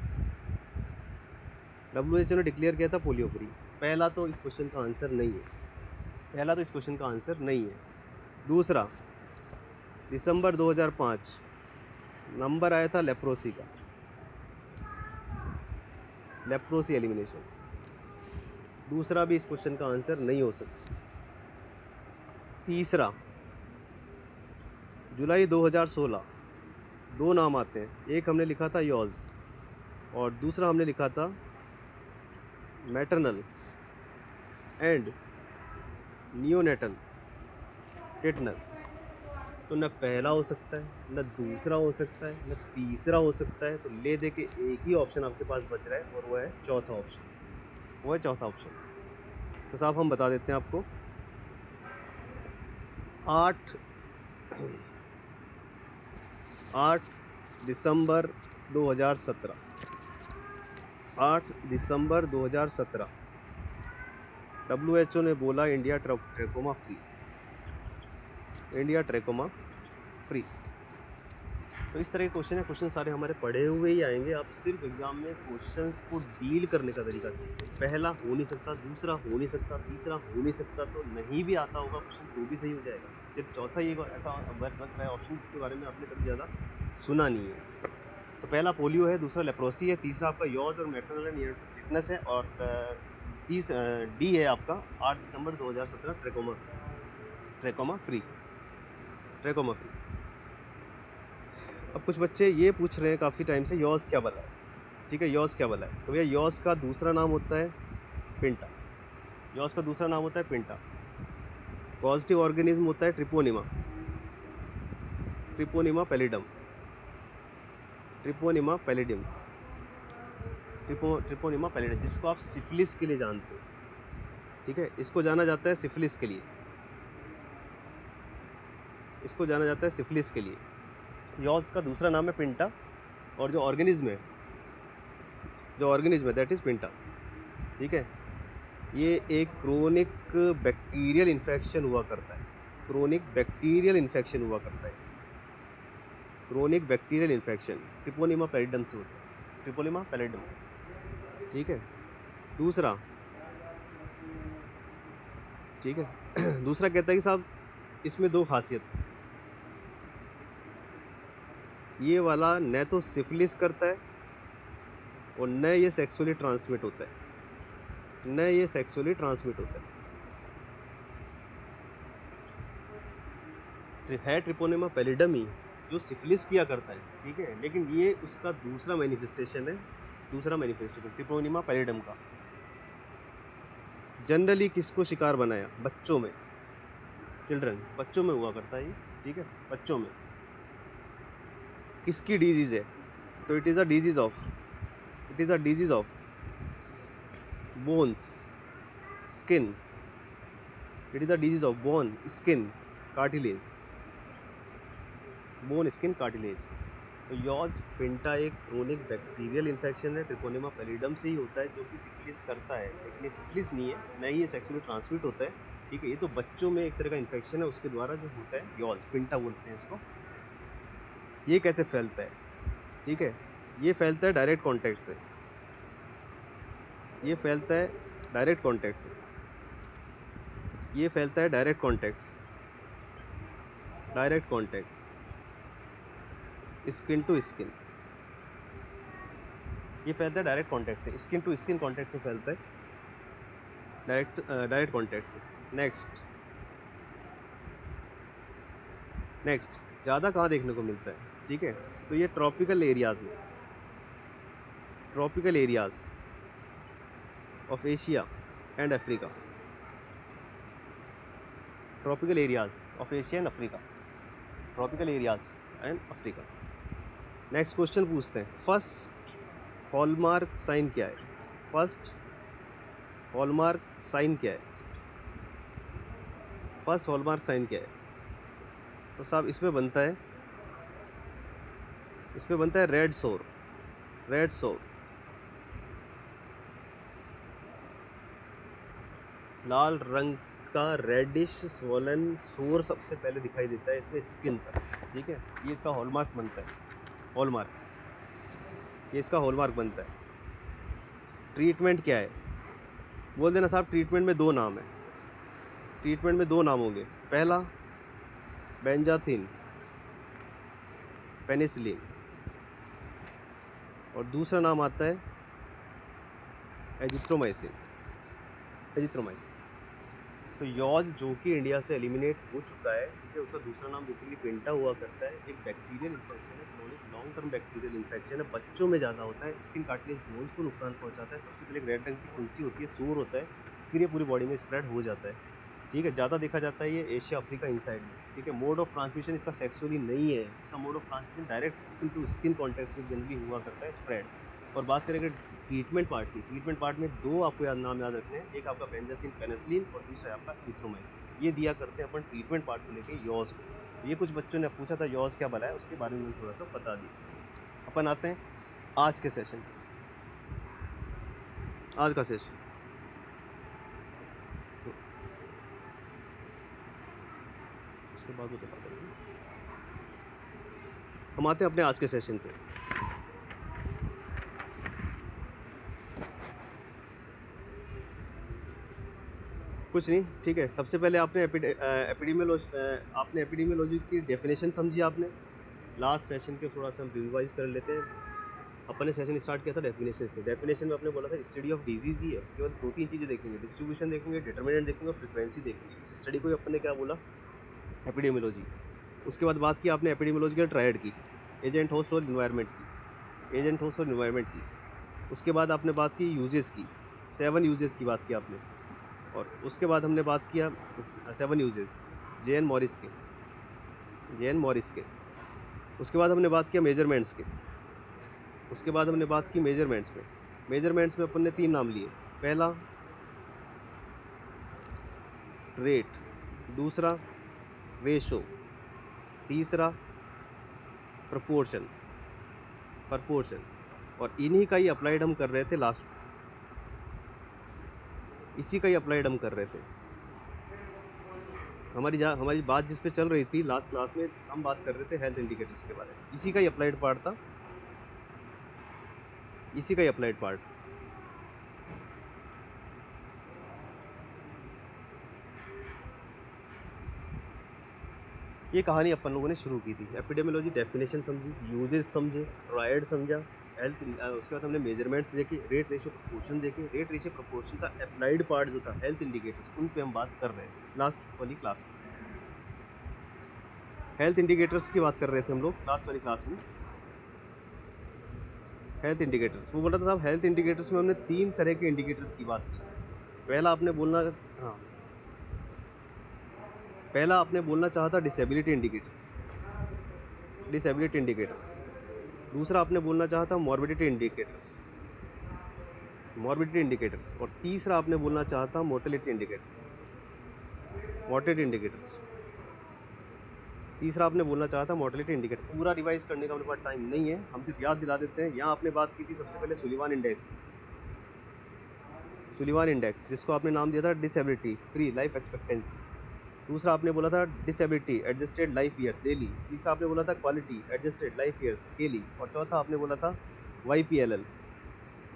WHO ने डिक्लेयर किया था पोलियो फ्री। पहला तो इस क्वेश्चन का आंसर नहीं है, पहला तो इस क्वेश्चन का आंसर नहीं है। दूसरा, दिसंबर 2005 नंबर आया था लेप्रोसी का, लेप्रोसी एलिमिनेशन। दूसरा भी इस क्वेश्चन का आंसर नहीं हो सकता। तीसरा, जुलाई 2016, दो नाम आते हैं, एक हमने लिखा था यॉज और दूसरा हमने लिखा था मैटरनल एंड नियोनेटल टेटनस। तो न पहला हो सकता है, न दूसरा हो सकता है, न तीसरा हो सकता है। तो ले दे के एक ही ऑप्शन आपके पास बच रहा है और वो है चौथा ऑप्शन, वो है चौथा ऑप्शन। तो साहब हम बता देते हैं आपको, 8 दिसंबर 2017, 8 दिसंबर 2017 WHO ने बोला India trachoma free, India trachoma free. तो इस तरह के क्वेश्चन है, क्वेश्चन सारे हमारे पढ़े हुए ही आएंगे। आप सिर्फ एग्जाम में क्वेश्चंस को डील करने का तरीका सीखिए। पहला हो नहीं सकता, दूसरा हो नहीं सकता, तीसरा हो नहीं सकता, तो नहीं भी आता होगा क्वेश्चन तो भी सही हो जाएगा। सिर्फ चौथा ये ऐसा बच रहा है ऑप्शन जिसके बारे में आपने कभी ज़्यादा सुना नहीं है। तो पहला पोलियो है, दूसरा लेप्रोसी है, तीसरा आपका यॉज और मैटरनल एंड टेटनस है, और डी है आपका 8 दिसंबर 2017 trachoma, trachoma free, trachoma free. अब कुछ बच्चे ये पूछ रहे हैं काफ़ी टाइम से यॉज क्या बला है, ठीक है, यॉज क्या बला है। तो भैया यॉज का दूसरा नाम होता है पिंटा, यॉज का दूसरा नाम होता है पिंटा। पॉजिटिव ऑर्गेनिज्म होता है Treponema, Treponema pallidum, Treponema pallidum, Treponema pallidum, जिसको आप सिफिलिस के लिए जानते हो, ठीक है। इसको जाना जाता है सिफिलिस के लिए, इसको जाना जाता है सिफिलिस के लिए। यॉज का दूसरा नाम है पिंटा, और जो ऑर्गेनिज्म है, जो ऑर्गेनिज्म है दैट इज़ पिंटा, ठीक है। ये एक क्रोनिक बैक्टीरियल इन्फेक्शन हुआ करता है, क्रोनिक बैक्टीरियल इन्फेक्शन हुआ करता है, chronic bacterial infection Treponema pallidum से होता है, ट्रिपोनिमा पैलिडम, ठीक है। दूसरा, ठीक है दूसरा कहता है कि साहब इसमें दो खासियत, ये वाला न तो सिफिलिस करता है और न ये सेक्सुअली ट्रांसमिट होता है, न ये सेक्सुअली ट्रांसमिट होता है ट्रिपोनिमा पैलिडम ही, जो सिफिलिस किया करता है, ठीक है, लेकिन ये उसका दूसरा मैनिफेस्टेशन है, ट्रिपोनिमा पैलिडम का। जनरली किसको शिकार बनाया? बच्चों में, चिल्ड्रन, बच्चों में हुआ करता है ये, ठीक है, बच्चों में। किसकी डिजीज है? तो it is a disease of bones, skin. It is a disease of bone, skin, cartilage, bone skin cartilage. तो यॉज पिंटा एक क्रोनिक बैक्टीरियल इन्फेक्शन है, ट्रिकोनिमा पैलिडम से ही होता है, जो कि सिफिलिस करता है, लेकिन ये सिफिलिस नहीं है, न ही ये सेक्सुअली ट्रांसमिट होता है, ठीक है। ये तो बच्चों में एक तरह का इन्फेक्शन है, उसके द्वारा जो होता है, यॉज पिंटा बोलते हैं इसको। ये कैसे फैलता है? ठीक है, ये फैलता है डायरेक्ट कॉन्टैक्ट से, ये फैलता है डायरेक्ट कॉन्टैक्ट से, ये फैलता है डायरेक्ट कॉन्टैक्ट से, direct contact, skin to skin. ये फैलता है डायरेक्ट कॉन्टैक्ट से, स्किन टू स्किन कॉन्टैक्ट से फैलता है, डायरेक्ट कॉन्टैक्ट से। नेक्स्ट ज़्यादा कहाँ देखने को मिलता है? ठीक है, तो ये ट्रॉपिकल एरियाज़ में, tropical areas of Asia and Africa, tropical areas of Asia and Africa, tropical areas and Africa. Next question पूछते हैं, फर्स्ट हॉलमार्क साइन क्या है? फर्स्ट हॉलमार्क साइन क्या है? फर्स्ट हॉलमार्क साइन क्या है? तो साहब इसमें बनता है रेड सोर, रेड सोर, लाल रंग का रेडिश स्वोलन सोर सबसे पहले दिखाई देता है इसमें स्किन पर, ठीक है। ये इसका हॉलमार्क बनता है, हॉलमार्क, ये इसका हॉलमार्क बनता है। ट्रीटमेंट क्या है? बोल देना साहब, ट्रीटमेंट में 2 नाम है, ट्रीटमेंट में 2 नाम होंगे। पहला बेंजाथिन, पेनिसिलिन, और दूसरा नाम आता है एजिथ्रोमाइसिन, एजिथ्रोमाइसिन। तो यॉज जो कि इंडिया से एलिमिनेट हो चुका है, ठीक है, उसका दूसरा नाम बेसिकली पेंटा हुआ करता है। एक बैक्टीरियल इन्फेक्शन है, chronic long term bacterial infection है, बच्चों में ज़्यादा होता है, स्किन कार्टिलेज बोन्स को नुकसान पहुंचाता है। सबसे पहले एक रेड रंग की फुंसी होती है, सूर होता है, फिर ये पूरी बॉडी में स्प्रेड हो जाता है, ठीक है। ज़्यादा देखा जाता है ये एशिया अफ्रीका इनसाइड में, ठीक है। मोड ऑफ ट्रांसमिशन इसका सेक्सुअली नहीं है, इसका mode of transmission direct skin to skin contact से जनरली हुआ करता है, स्प्रेड। और बात करेंगे ट्रीटमेंट पार्ट की, ट्रीटमेंट पार्ट में 2 आपको नाम याद रखने हैं, एक आपका बेंजाथिन पेनिसिलिन और दूसरा आपका एजिथ्रोमाइसिन। ये दिया करते हैं अपन ट्रीटमेंट पार्ट को लेके यॉज को। ये कुछ बच्चों ने पूछा था यॉज क्या भला है, उसके बारे में थोड़ा सा बता दिया। अपन आते हैं आज के सेशन, आज का सेशन। उसके बाद वो बता देंगे। हम आते हैं अपने आज के सेशन पे। कुछ नहीं, ठीक है। सबसे पहले आपने एपिडेमियोलॉजी की डेफिनेशन समझी आपने। लास्ट सेशन के थोड़ा सा हम रिवाइज कर लेते हैं। अपन ने सेशन स्टार्ट किया था डेफिनेशन से। डेफिनेशन में आपने बोला था स्टडी ऑफ डिजीज ही है, केवल 2-3 चीज़ें देखेंगे, डिस्ट्रीब्यूशन देखेंगे, डिटर्मिनेंट देखेंगे, फ्रीक्वेंसी देखेंगे। इस स्टडी को अपन ने क्या बोला? एपिडेमियोलॉजी। उसके बाद बात की आपने एपिडेमियोलॉजिकल ट्रायड की, एजेंट, होस्ट और इन्वायरमेंट की, एजेंट, होस्ट और इन्वायरमेंट की। उसके बाद आपने बात की यूजेस की, 7 यूजेस की बात की आपने। और उसके बाद हमने बात किया 7 यूजेस जे.एन. मॉरिस के। उसके बाद हमने बात किया मेजरमेंट्स के। उसके बाद हमने बात की मेजरमेंट्स में अपन ने 3 नाम लिए। पहला रेट, दूसरा रेशो, तीसरा प्रपोर्शन। और इन्हीं का ही अप्लाइड हम कर रहे थे लास्ट, इसी का ही अप्लाइड हम कर रहे थे। हमारी बात जिस पे चल रही थी लास्ट क्लास में, हम बात कर रहे थे हेल्थ इंडिकेटर्स के बारे में। इसी का ही अप्लाइड पार्ट था, इसी का ही अप्लाइड पार्ट। ये कहानी अपन लोगों ने शुरू की थी। एपिडेमियोलॉजी डेफिनेशन समझी, यूजेस समझे, ट्रायड समझा, हेल्थ, उसके बाद हमने मेजरमेंट्स देखे, रेट रेशियो प्रोपोर्शन देखे। रेट रेशियो प्रोपोर्शन का अप्लाइड पार्ट जो था हेल्थ इंडिकेटर्स, उन पे हम बात कर रहे थे लास्ट वाली क्लास में। हेल्थ इंडिकेटर्स की बात कर रहे थे हम लोग लास्ट वाली क्लास में। हेल्थ इंडिकेटर्स, वो बोल रहा था साहब हेल्थ इंडिकेटर्स में हमने 3 तरह के इंडिकेटर्स की बात की। पहला आपने बोलना हाँ, पहला आपने बोलना चाहा था डिसेबिलिटी इंडिकेटर्स, डिसेबिलिटी इंडिकेटर्स। दूसरा आपने बोलना चाहा था मॉर्बिडिटी इंडिकेटर्स, मॉर्बिडिटी इंडिकेटर्स। और तीसरा आपने बोलना चाहा था मोर्टेलिटी इंडिकेटर्स, मोर्टेलिटी इंडिकेटर्स। तीसरा आपने बोलना चाहा था मोर्टेलिटी इंडिकेटर। पूरा रिवाइज करने का अपने पास टाइम नहीं है, हम सिर्फ याद दिला देते हैं। यहाँ आपने बात की थी सबसे पहले सुलिवान इंडेक्स की, सुलिवान इंडेक्स जिसको आपने नाम दिया था डिसेबिलिटी फ्री लाइफ एक्सपेक्टेंसी। दूसरा आपने बोला था disability adjusted life year daily. तीसरा आपने बोला था quality adjusted life years daily. और चौथा आपने बोला था YPLL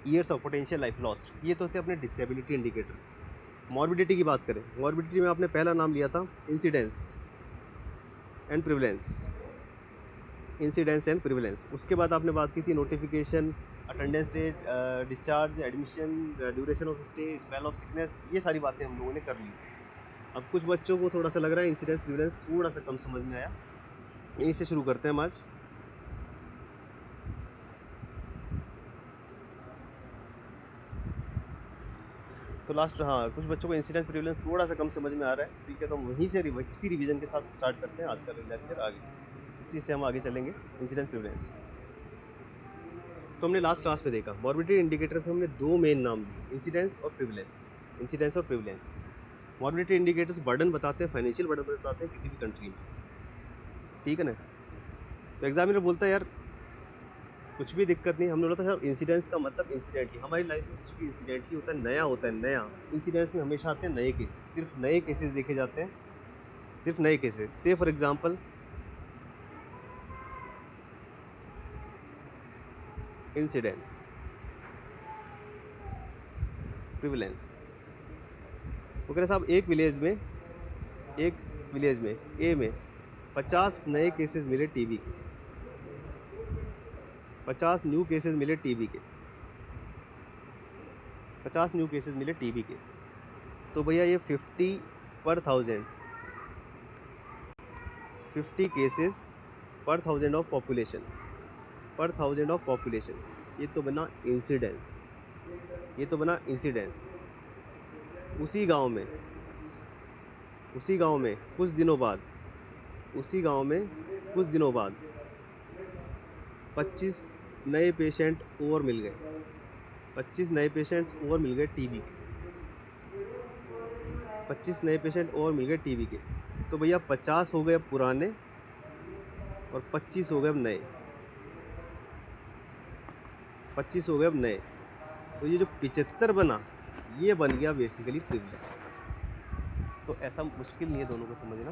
years of potential life lost. ये तो थे अपने डिसेबिलिटी इंडिकेटर्स। मॉर्बिडिटी की बात करें, मॉर्बिडिटी में आपने पहला नाम लिया था incidence and prevalence, incidence and prevalence. उसके बाद आपने बात की थी notification, attendance rate, discharge, admission, duration of stay, spell of sickness. ये सारी बातें हम लोगों ने कर ली। अब कुछ बच्चों को थोड़ा सा लग रहा है इंसिडेंस प्रिवलेंस थोड़ा सा कम समझ में आया, यहीं से शुरू करते हैं हम आज। तो लास्ट हाँ, कुछ बच्चों को इंसिडेंस प्रिवलेंस थोड़ा सा कम समझ में आ रहा है, ठीक है। तो हम वहीं से उसी रिवीजन के साथ स्टार्ट करते हैं आज का लेक्चर, आगे उसी से हम आगे चलेंगे इंसिडेंस प्रिवलेंस। तो हमने लास्ट क्लास में देखा मॉर्बिडिटी इंडिकेटर्स में हमने 2 मेन नाम लिए, इंसिडेंस और प्रिवलेंस, इंसिडेंस और प्रिवलेंस। मॉर्बिडिटी इंडिकेटर्स बर्डन बताते हैं, फाइनेंशियल बर्डन बताते हैं किसी भी कंट्री में, ठीक है ना। तो एग्जामिनर बोलता है यार कुछ भी दिक्कत नहीं, हमने बोला था सर इंसिडेंस का मतलब इंसिडेंटली, हमारी लाइफ में कुछ भी इंसिडेंटली होता है, नया होता है, नया। इंसिडेंस में हमेशा आते हैं नए केसेस, सिर्फ नए केसेस देखे जाते हैं, सिर्फ नए केसेस। से फॉर एग्जांपल इंसिडेंस, प्रिवलेंस। वो कह रहे साहब एक विलेज में ए में 50 नए केसेस मिले टीबी के, 50 न्यू केसेस मिले टीबी के, 50 न्यू केसेस मिले टीबी के। तो भैया ये 50 पर 1000, 50 केसेस पर 1000 ऑफ पॉपुलेशन, पर 1000 ऑफ पॉपुलेशन। ये तो बना इंसिडेंस, ये तो बना इंसिडेंस। उसी गांव में कुछ दिनों बाद, उसी गांव में कुछ दिनों बाद 25 नए पेशेंट और मिल गए, 25 नए पेशेंट्स और मिल गए टीबी के, 25 नए पेशेंट और मिल गए टीबी के। तो भैया 50 हो गए अब पुराने और 25 हो गए अब नए, 25 हो गए अब नए। तो ये जो 75 बना, ये बन गया बेसिकली प्रिवलेंस। तो ऐसा मुश्किल नहीं है दोनों को समझना।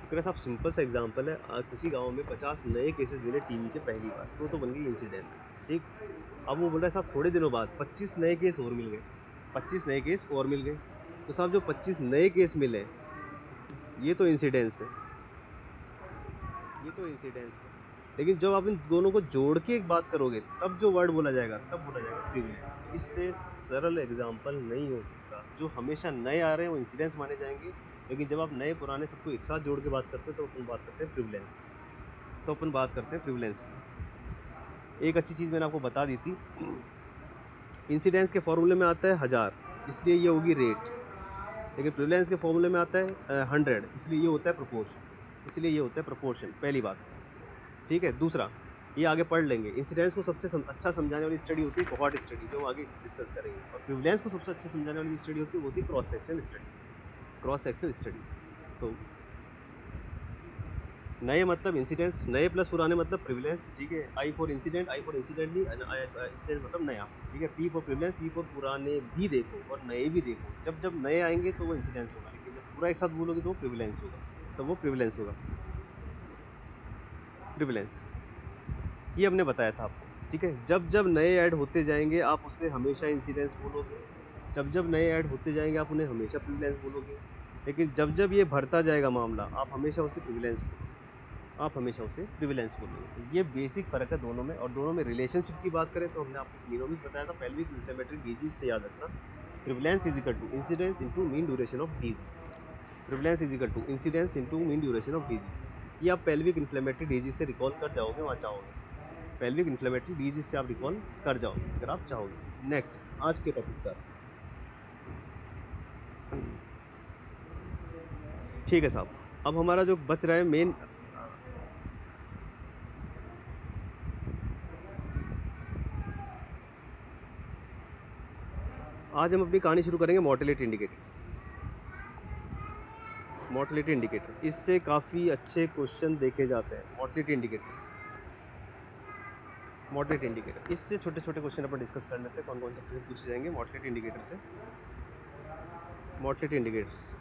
तो साहब सिंपल सा एग्जांपल है, किसी गांव में 50 नए केसेस मिले टीबी के पहली बार, तो बन गई इंसिडेंस, ठीक। अब वो बोल रहा है साहब थोड़े दिनों बाद 25 नए केस और मिल गए, 25 नए केस और मिल गए। तो साहब जो 25 नए केस मिले ये तो इंसिडेंस है, ये तो इंसिडेंस है। लेकिन जब आप इन दोनों को जोड़ के एक बात करोगे तब जो वर्ड बोला जाएगा, तब बोला जाएगा प्रिविलेंस। इससे सरल एग्जांपल नहीं हो सकता। जो हमेशा नए आ रहे हैं वो इंसिडेंस माने जाएंगे, लेकिन जब आप नए पुराने सबको एक साथ जोड़ के बात करते हैं तो अपन बात करते हैं प्रिविलेंस की। तो अपन बात करते हैं प्रिविलेंस की। एक अच्छी चीज़ मैंने आपको बता दी थी, इंसिडेंस के फॉर्मूले में आता है 1000, इसलिए ये होगी रेट। लेकिन प्रिविलेंस के फॉर्मूले में आता है 100, इसलिए ये होता है प्रोपोर्शन, इसलिए ये होता है प्रोपोर्शन, पहली बात, ठीक है। दूसरा ये आगे पढ़ लेंगे, इंसिडेंस को सबसे अच्छा समझाने वाली स्टडी होती है कोहॉर्ट स्टडी, जो हम आगे डिस्कस करेंगे। और प्रिविलेंस को सबसे अच्छा समझाने वाली स्टडी होती है वो होती है cross section study, cross section study. तो नए मतलब इंसिडेंस, नए प्लस पुराने मतलब प्रिविलेंस, ठीक है। I for incident, I for incidentally, incident मतलब नया, ठीक है। P for prevalence, P for पुराने भी देखो और नए भी देखो। जब जब नए आएंगे तो वो इंसिडेंस होगा, लेकिन जब पूरा एक साथ बोलोगे तो वो प्रिविलेंस होगा, तो वो प्रिविलेंस होगा, प्रिविलेंस। ये हमने बताया था आपको, ठीक है। जब जब नए ऐड होते जाएंगे आप उससे हमेशा इंसिडेंस बोलोगे, जब जब नए ऐड होते जाएंगे आप उन्हें हमेशा प्रिविलेंस बोलोगे। लेकिन जब जब ये बढ़ता जाएगा मामला, आप हमेशा उससे प्रिविलेंस बोलोगे, आप हमेशा उसे प्रिविलेंस बोलोगे। तो ये बेसिक फ़र्क है दोनों में। और दोनों में रिलेशनशिप की बात करें तो हमने आपको मीनोमिक बताया था, पेल्विक इंफ्लेमेटरी डिजीज से याद रखना। Prevalence is equal to incidence into mean duration of disease, prevalence is equal to incidence into mean duration of disease. ये आप पेल्विक इन्फ्लेमेटरी डिजीज से रिकॉल कर जाओगे वहाँ चाहोगे, पेल्विक इन्फ्लेमेटरी डिजीज से आप रिकॉल कर जाओगे अगर आप चाहोगे। नेक्स्ट आज के टॉपिक पर, ठीक है साहब। अब हमारा जो बच रहा है मेन, आज हम अपनी कहानी शुरू करेंगे मोर्टेलिटी इंडिकेटर्स। मोर्टेलिटी इंडिकेटर, इससे काफ़ी अच्छे क्वेश्चन देखे जाते हैं। मोर्टेलिटी इंडिकेटर्स, मोर्टेलिटी इंडिकेटर, इससे छोटे छोटे क्वेश्चन अपन डिस्कस कर लेते हैं। कौन कौन से क्वेश्चन पूछे जाएंगे मोर्टेलिटी इंडिकेटर से। मोर्टेलिटी इंडिकेटर्स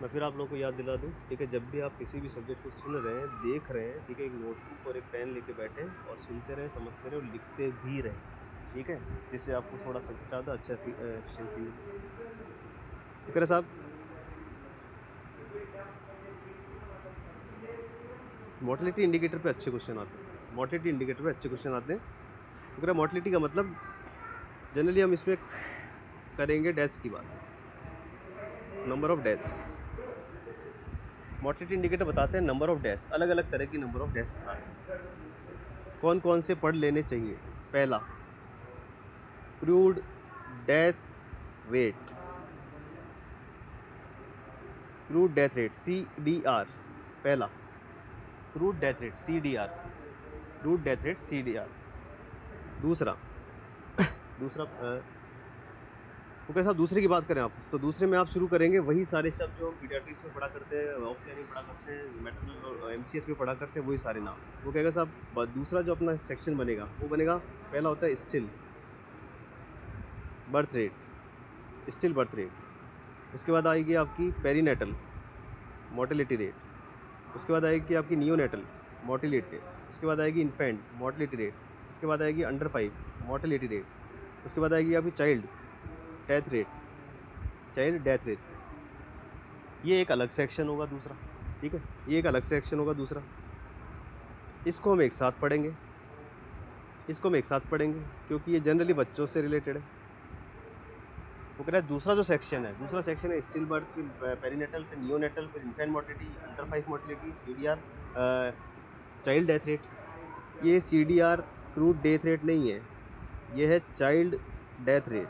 मैं फिर आप लोगों को याद दिला दूं, ठीक है, जब भी आप किसी भी सब्जेक्ट को सुन रहे हैं, देख रहे हैं, ठीक है, एक नोटबुक और एक पेन लेके बैठे और सुनते रहे, समझते रहे और लिखते भी रहे, ठीक है, जिससे आपको थोड़ा सा ज़्यादा अच्छा एफिशिएंसी मिले। ठीक है साहब। मोर्टेलिटी इंडिकेटर पे अच्छे क्वेश्चन आते हैं, मोर्टेलिटी इंडिकेटर पे अच्छे क्वेश्चन आते हैं। तो मोर्टेलिटी का मतलब जनरली हम इसमें करेंगे डेथ्स की बात, number of deaths. Mortality indicator बताते हैं नंबर ऑफ डेथ्स, अलग अलग तरह की नंबर ऑफ डेथ्स बताते हैं। कौन कौन से पढ़ लेने चाहिए। पहला, crude death rate, crude death rate CDR, पहला crude death rate CDR, crude death rate CDR। दूसरा दूसरा ओके साहब, दूसरे की बात करें आप, तो दूसरे में आप शुरू करेंगे वही सारे शब्द जो हम पीडियाट्रिक्स में पढ़ा करते हैं, ऑब्स्टेट्रिक्स में पढ़ा करते हैं, मैटरनल और MCS में पढ़ा करते हैं, वही सारे नाम। वो कहेगा साहब, दूसरा जो अपना सेक्शन बनेगा वो बनेगा, पहला होता है still birth rate, still birth rate. उसके बाद आएगी आपकी पेरीनेटल मोर्टेलिटी रेट, उसके बाद आएगी आपकी नियोनेटल मोर्टेलिटी रेट, उसके बाद आएगी इन्फेंट मोर्टेलिटी रेट, उसके बाद आएगी अंडर 5 मोर्टेलिटी रेट, उसके बाद आएगी आपकी child death rate, child death rate. ये एक अलग सेक्शन होगा दूसरा, ठीक है, ये एक अलग सेक्शन होगा दूसरा। इसको हम एक साथ पढ़ेंगे, इसको हम एक साथ पढ़ेंगे क्योंकि ये जनरली बच्चों से रिलेटेड है। वो कह रहा है दूसरा जो सेक्शन है, दूसरा सेक्शन है स्टिल बर्थ, फिर पेरीनेटल, फिर नियोनेटल, फिर infant mortality, under 5 mortality, CDR, child death rate. ये CDR क्रूड डेथ रेट नहीं है, ये है चाइल्ड डेथ रेट,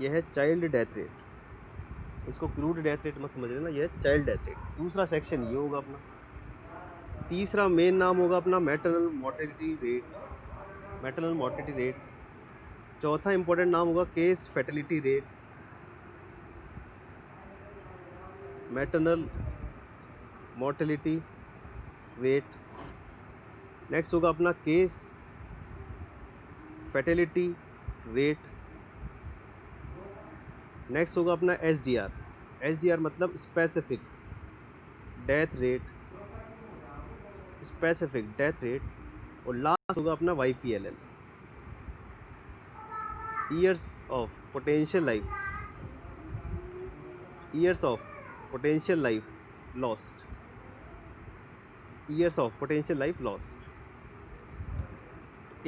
ये है चाइल्ड डेथ रेट। इसको क्रूड डेथ रेट मत समझ लेना, ये है चाइल्ड डेथ रेट। दूसरा सेक्शन ये होगा अपना। तीसरा मेन नाम होगा अपना maternal mortality rate, maternal mortality rate. चौथा इंपॉर्टेंट नाम होगा case fatality rate, maternal mortality rate. Next होगा अपना केस फैटेलिटी रेट। नेक्स्ट होगा अपना SDR, SDR मतलब specific death rate, specific death rate. और लास्ट होगा अपना YPLL, years of potential life, years of potential life lost, years of potential life lost.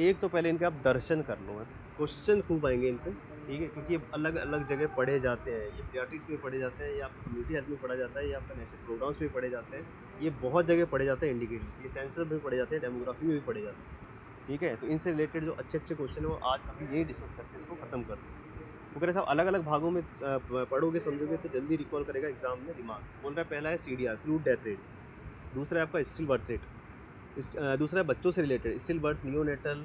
एक तो पहले इनके आप दर्शन कर लो, क्वेश्चन खूब आएंगे इन पे, ठीक है, क्योंकि ये अलग अलग जगह पढ़े जाते हैं। ये पीडियाट्रिक्स में पढ़े जाते हैं, या आपका कम्युनिटी हेल्थ में पढ़ा जाता है, या आपका नेशनल प्रोग्राम्स में पढ़े जाते हैं। ये बहुत जगह पढ़े जाते हैं इंडिकेटर्स, ये सेंसर में पढ़े जाते हैं, डेमोग्राफी में भी पढ़े जाते हैं, ठीक है। तो इनसे रिलेटेड जो अच्छे अच्छे क्वेश्चन है वो आज अभी यही डिस्कस करके इसको खत्म कर दें। वो कह रहे साहब अलग अलग भागों में पढ़ोगे समझोगे तो जल्दी रिकॉल करेगा एग्जाम में दिमाग। बोल रहा है पहला है CDR क्रूड डेथ रेट, दूसरा है आपका स्टिल बर्थ रेट, दूसरा है बच्चों से related still birth, neonatal,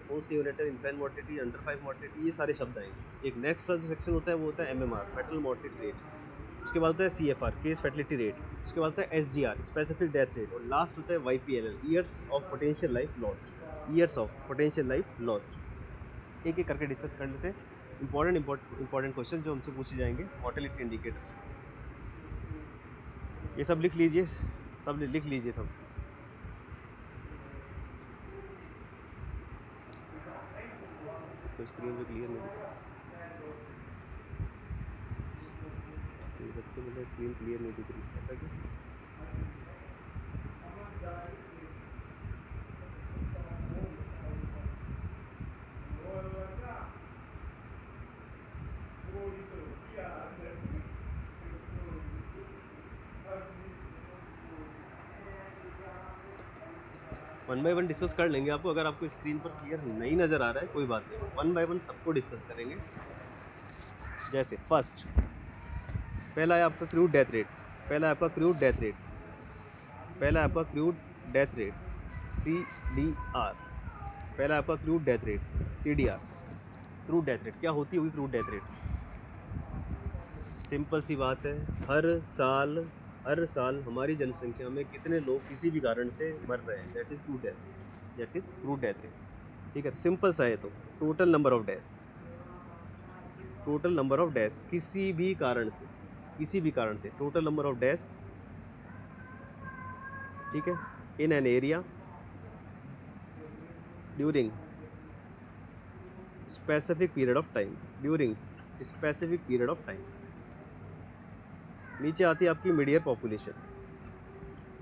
post neonatal, infant mortality, under 5 mortality, ये सारे शब्द आएंगे। एक नेक्स्ट जो सेक्शन होता है वो होता है MMR मैटरनल मोर्टेलिटी रेट, उसके बाद होता है CFR केस फैटेलिटी रेट, उसके बाद होता है SGR स्पेसिफिक डेथ रेट, और लास्ट होता है YPLL years of potential life lost, years of potential life lost. एक एक करके डिस्कस कर लेते हैं इंपॉर्टेंट क्वेश्चन जो हमसे पूछे जाएंगे मोर्टेलिटी इंडिकेटर्स। ये सब लिख लीजिए, सब लिख लीजिए सब। इसको स्क्रीन पे क्लियर नहीं दिख रहा, ये बच्चे बोल रहे स्क्रीन क्लियर नहीं दिख रही, ऐसा क्यों। वन बाय वन डिस्कस कर लेंगे आपको, अगर आपको स्क्रीन पर क्लियर नहीं नज़र आ रहा है कोई बात नहीं, वन बाय वन सबको डिस्कस करेंगे। जैसे फर्स्ट, पहला है आपका क्रूड डेथ रेट, पहला है आपका क्रूड डेथ रेट, पहला है आपका क्रूड डेथ रेट CDR, पहला है आपका crude death rate CDR। Crude death rate क्या होती होगी? क्रूड डेथ रेट सिंपल सी बात है, हर साल हमारी जनसंख्या में कितने लोग किसी भी कारण से मर रहे हैं, that is crude death, that is crude death rate. ठीक है, तो सिंपल सा है, तो total number of deaths, total number of deaths किसी भी कारण से, किसी भी कारण से टोटल नंबर ऑफ डेथ्स, ठीक है, in an area during specific period of time, during specific period of time. नीचे आती है आपकी मीडियर पॉपुलेशन,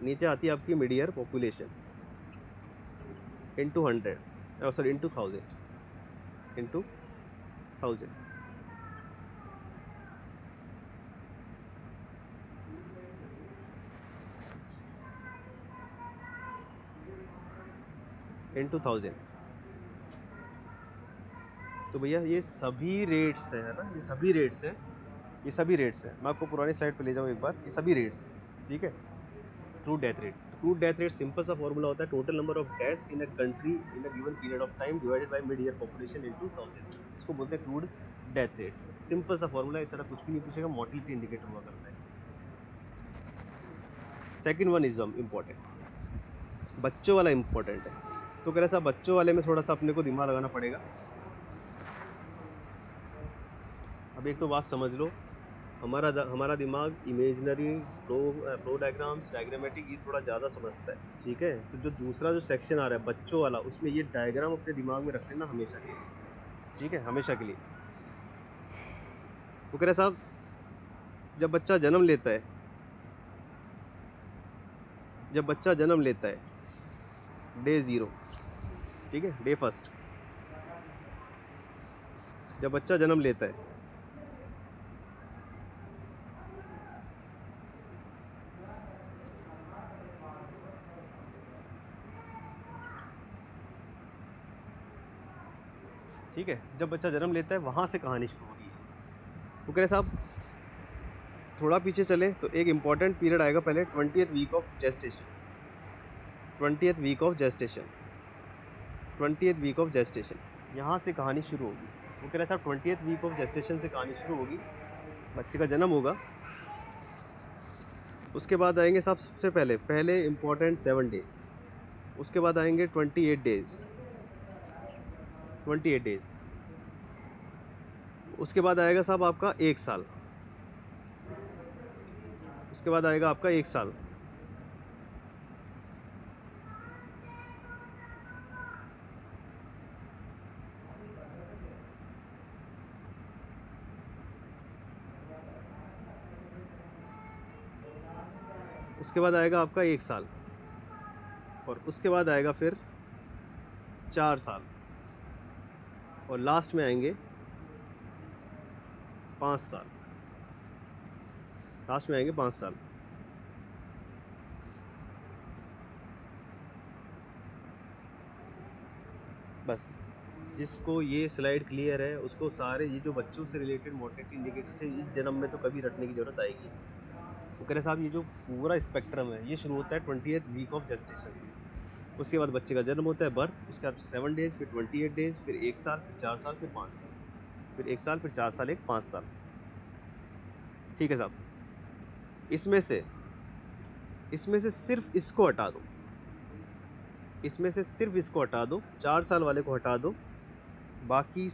नीचे आती है आपकी mid year population into 100, sorry into 1000, into 1000। Into 1000। तो भैया ये सभी रेट्स हैं, है ना, ये सभी रेट्स हैं, ये सभी रेट्स हैं। मैं आपको पुरानी स्लाइड पे ले जाऊँ एक बार, ये सभी रेट्स हैं, ठीक है। Crude death rate, crude death rate simple सा फॉर्मूला होता है total number of deaths in a country in a given period of time divided by mid year population into 1000। इसको बोलते हैं क्रूड डेथ रेट। सिंपल सा formula है, इससे कुछ भी नहीं पूछेगा, मोर्टेलिटी इंडिकेटर हुआ करता है। सेकंड वन इज इम्पोर्टेंट, बच्चों वाला इम्पोर्टेंट है। तो कह रहा साहब बच्चों वाले में थोड़ा सा अपने को दिमाग लगाना पड़ेगा। अब एक तो बात समझ लो, हमारा दिमाग इमेजनरी फ्लो डायग्राम्स, डायग्रामेटिक ये थोड़ा ज़्यादा समझता है, ठीक है। तो जो दूसरा जो सेक्शन आ रहा है बच्चों वाला, उसमें ये डायग्राम अपने दिमाग में रख लेना हमेशा के लिए, ठीक है, हमेशा के लिए। तो कह रहे साहब जब बच्चा जन्म लेता है, जब बच्चा जन्म लेता है डे 0, ठीक है, डे फर्स्ट, जब बच्चा जन्म लेता है, ठीक है, जब बच्चा जन्म लेता है वहाँ से कहानी शुरू होगी। वो कह रहे साहब थोड़ा पीछे चले तो एक इम्पॉर्टेंट पीरियड आएगा पहले, 20th week of gestation, 20th week of gestation, 20th week of gestation, यहाँ से कहानी शुरू होगी। वो कह रहे साहब 20th वीक ऑफ जेस्टेशन से कहानी शुरू होगी, बच्चे का जन्म होगा। उसके बाद आएंगे साहब सबसे पहले इम्पॉर्टेंट 7 डेज, उसके बाद आएंगे 28 डेज, 28 डेज, उसके बाद आएगा साहब आपका 1 साल, उसके बाद आएगा आपका 1 साल, उसके बाद आएगा आपका 1 साल, और उसके बाद आएगा फिर 4 साल, और लास्ट में आएंगे 5 साल, लास्ट में आएंगे 5 साल। बस जिसको ये स्लाइड क्लियर है उसको सारे ये जो बच्चों से रिलेटेड मोर्टेलिटी इंडिकेटर से इस जन्म में तो कभी रटने की ज़रूरत आएगी। वो कह रहे साहब ये जो पूरा स्पेक्ट्रम है ये शुरू होता है 20th वीक ऑफ जेस्टेशन से, उसके बाद बच्चे का जन्म होता है, बर्थ, उसके बाद 7 डेज, फिर 28 डेज, फिर 1 साल, फिर 4 साल, फिर 5 साल, फिर 1 साल, फिर 4 साल, एक 5 साल, ठीक है साहब। इसमें से सिर्फ इसको हटा दो, इसमें से सिर्फ इसको हटा दो, 4 साल वाले को हटा दो, बाकी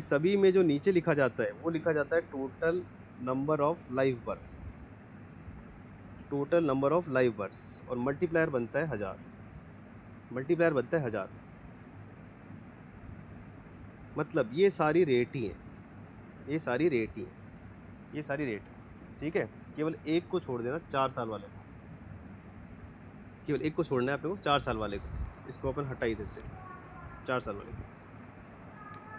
सभी में जो नीचे लिखा जाता है वो लिखा जाता है total number of live births, total number of live births, और मल्टीप्लायर बनता है 1000, मल्टीप्लायर बनता है 1000। मतलब ये सारी रेट ही हैं, ये सारी रेट ही हैं, ये सारी रेट, ठीक है। केवल एक को छोड़ देना, 4 साल वाले को, केवल एक को छोड़ना है आपको, 4 साल वाले को, इसको अपन हटा ही देते हैं, 4 साल वाले को।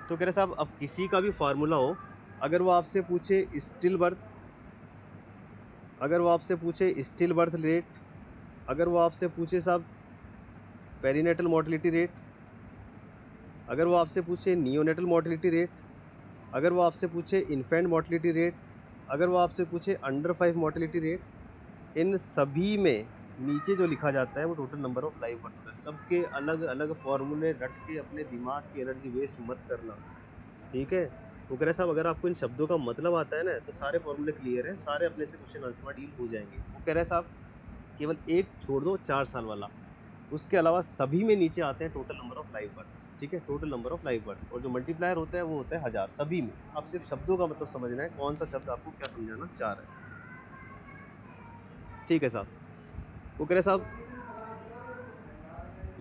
तो कह रहे साहब अब किसी का भी फार्मूला हो, अगर वो आपसे पूछे स्टिल बर्थ, अगर वो आपसे पूछे स्टिल बर्थ रेट, अगर वो आपसे पूछे साहब पेरीनेटल मोर्टेलिटी रेट, अगर वो आपसे पूछे नियोनेटल मोर्टेलिटी रेट, अगर वो आपसे पूछे इन्फेंट मोर्टेलिटी रेट, अगर वो आपसे पूछे अंडर 5 मोर्टेलिटी रेट, इन सभी में नीचे जो लिखा जाता है वो total number of live birth होता है। सबके अलग अलग फॉर्मूले रट के अपने दिमाग की एनर्जी वेस्ट मत करना, ठीक है। वो कह रहे साहब अगर आपको इन शब्दों का मतलब आता है ना तो सारे फॉर्मूले क्लियर है, सारे अपने से क्वेश्चन आंसर में डील हो जाएंगे। वो कह रहे साहब केवल एक छोड़ दो 4 साल वाला, उसके अलावा सभी में नीचे आते हैं total number of live birth, ठीक है, total number of live birth. और जो मल्टीप्लायर होता है वो होता है 1000 सभी में। अब सिर्फ शब्दों का मतलब समझना है, कौन सा शब्द आपको क्या समझाना चाह रहा है, ठीक है साहब। वो कह रहे साहब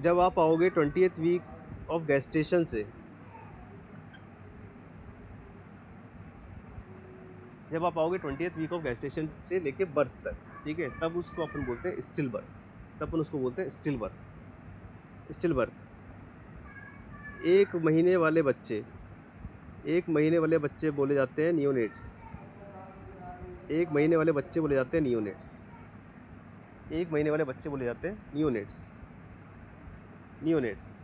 जब आप आओगे 20th वीक ऑफ गेस्टेशन से, जब आप आओगे 20th वीक ऑफ गेस्टेशन से लेके बर्थ तक, ठीक है, तब उसको अपन बोलते हैं स्टिल बर्थ, तब अपन उसको बोलते हैं स्टिल बर्थ। स्टिल बर्थ एक महीने वाले बच्चे, एक महीने वाले बच्चे बोले जाते हैं नियोनेट्स, एक महीने वाले बच्चे बोले जाते हैं नियोनेट्स, एक महीने वाले बच्चे बोले जाते हैं नियोनेट्स, नियोनेट्स।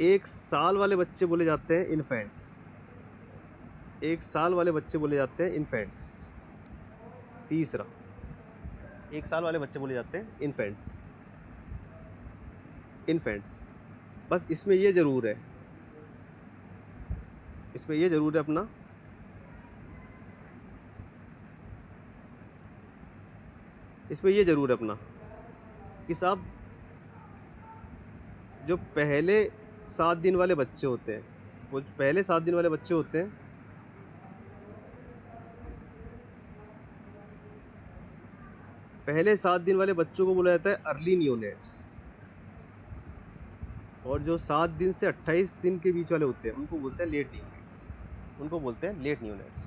एक साल वाले बच्चे बोले जाते हैं इन्फेंट्स, एक साल वाले बच्चे बोले जाते हैं इन्फेंट्स। तीसरा, एक साल वाले बच्चे बोले जाते हैं इन्फेंट्स, इन्फेंट्स। बस इसमें ये ज़रूर है, इसमें ये ज़रूर है अपना, इसमें ये ज़रूर है अपना कि साहब जो पहले 7 दिन वाले बच्चे होते हैं, वो पहले 7 दिन वाले बच्चे होते हैं, पहले 7 दिन वाले बच्चों को बोला जाता है अर्ली नियोनेट्स। और जो 7 दिन से 28 दिन के बीच वाले होते हैं उनको बोलते हैं लेट नियोनेट्स, उनको बोलते हैं लेट नियोनेट्स।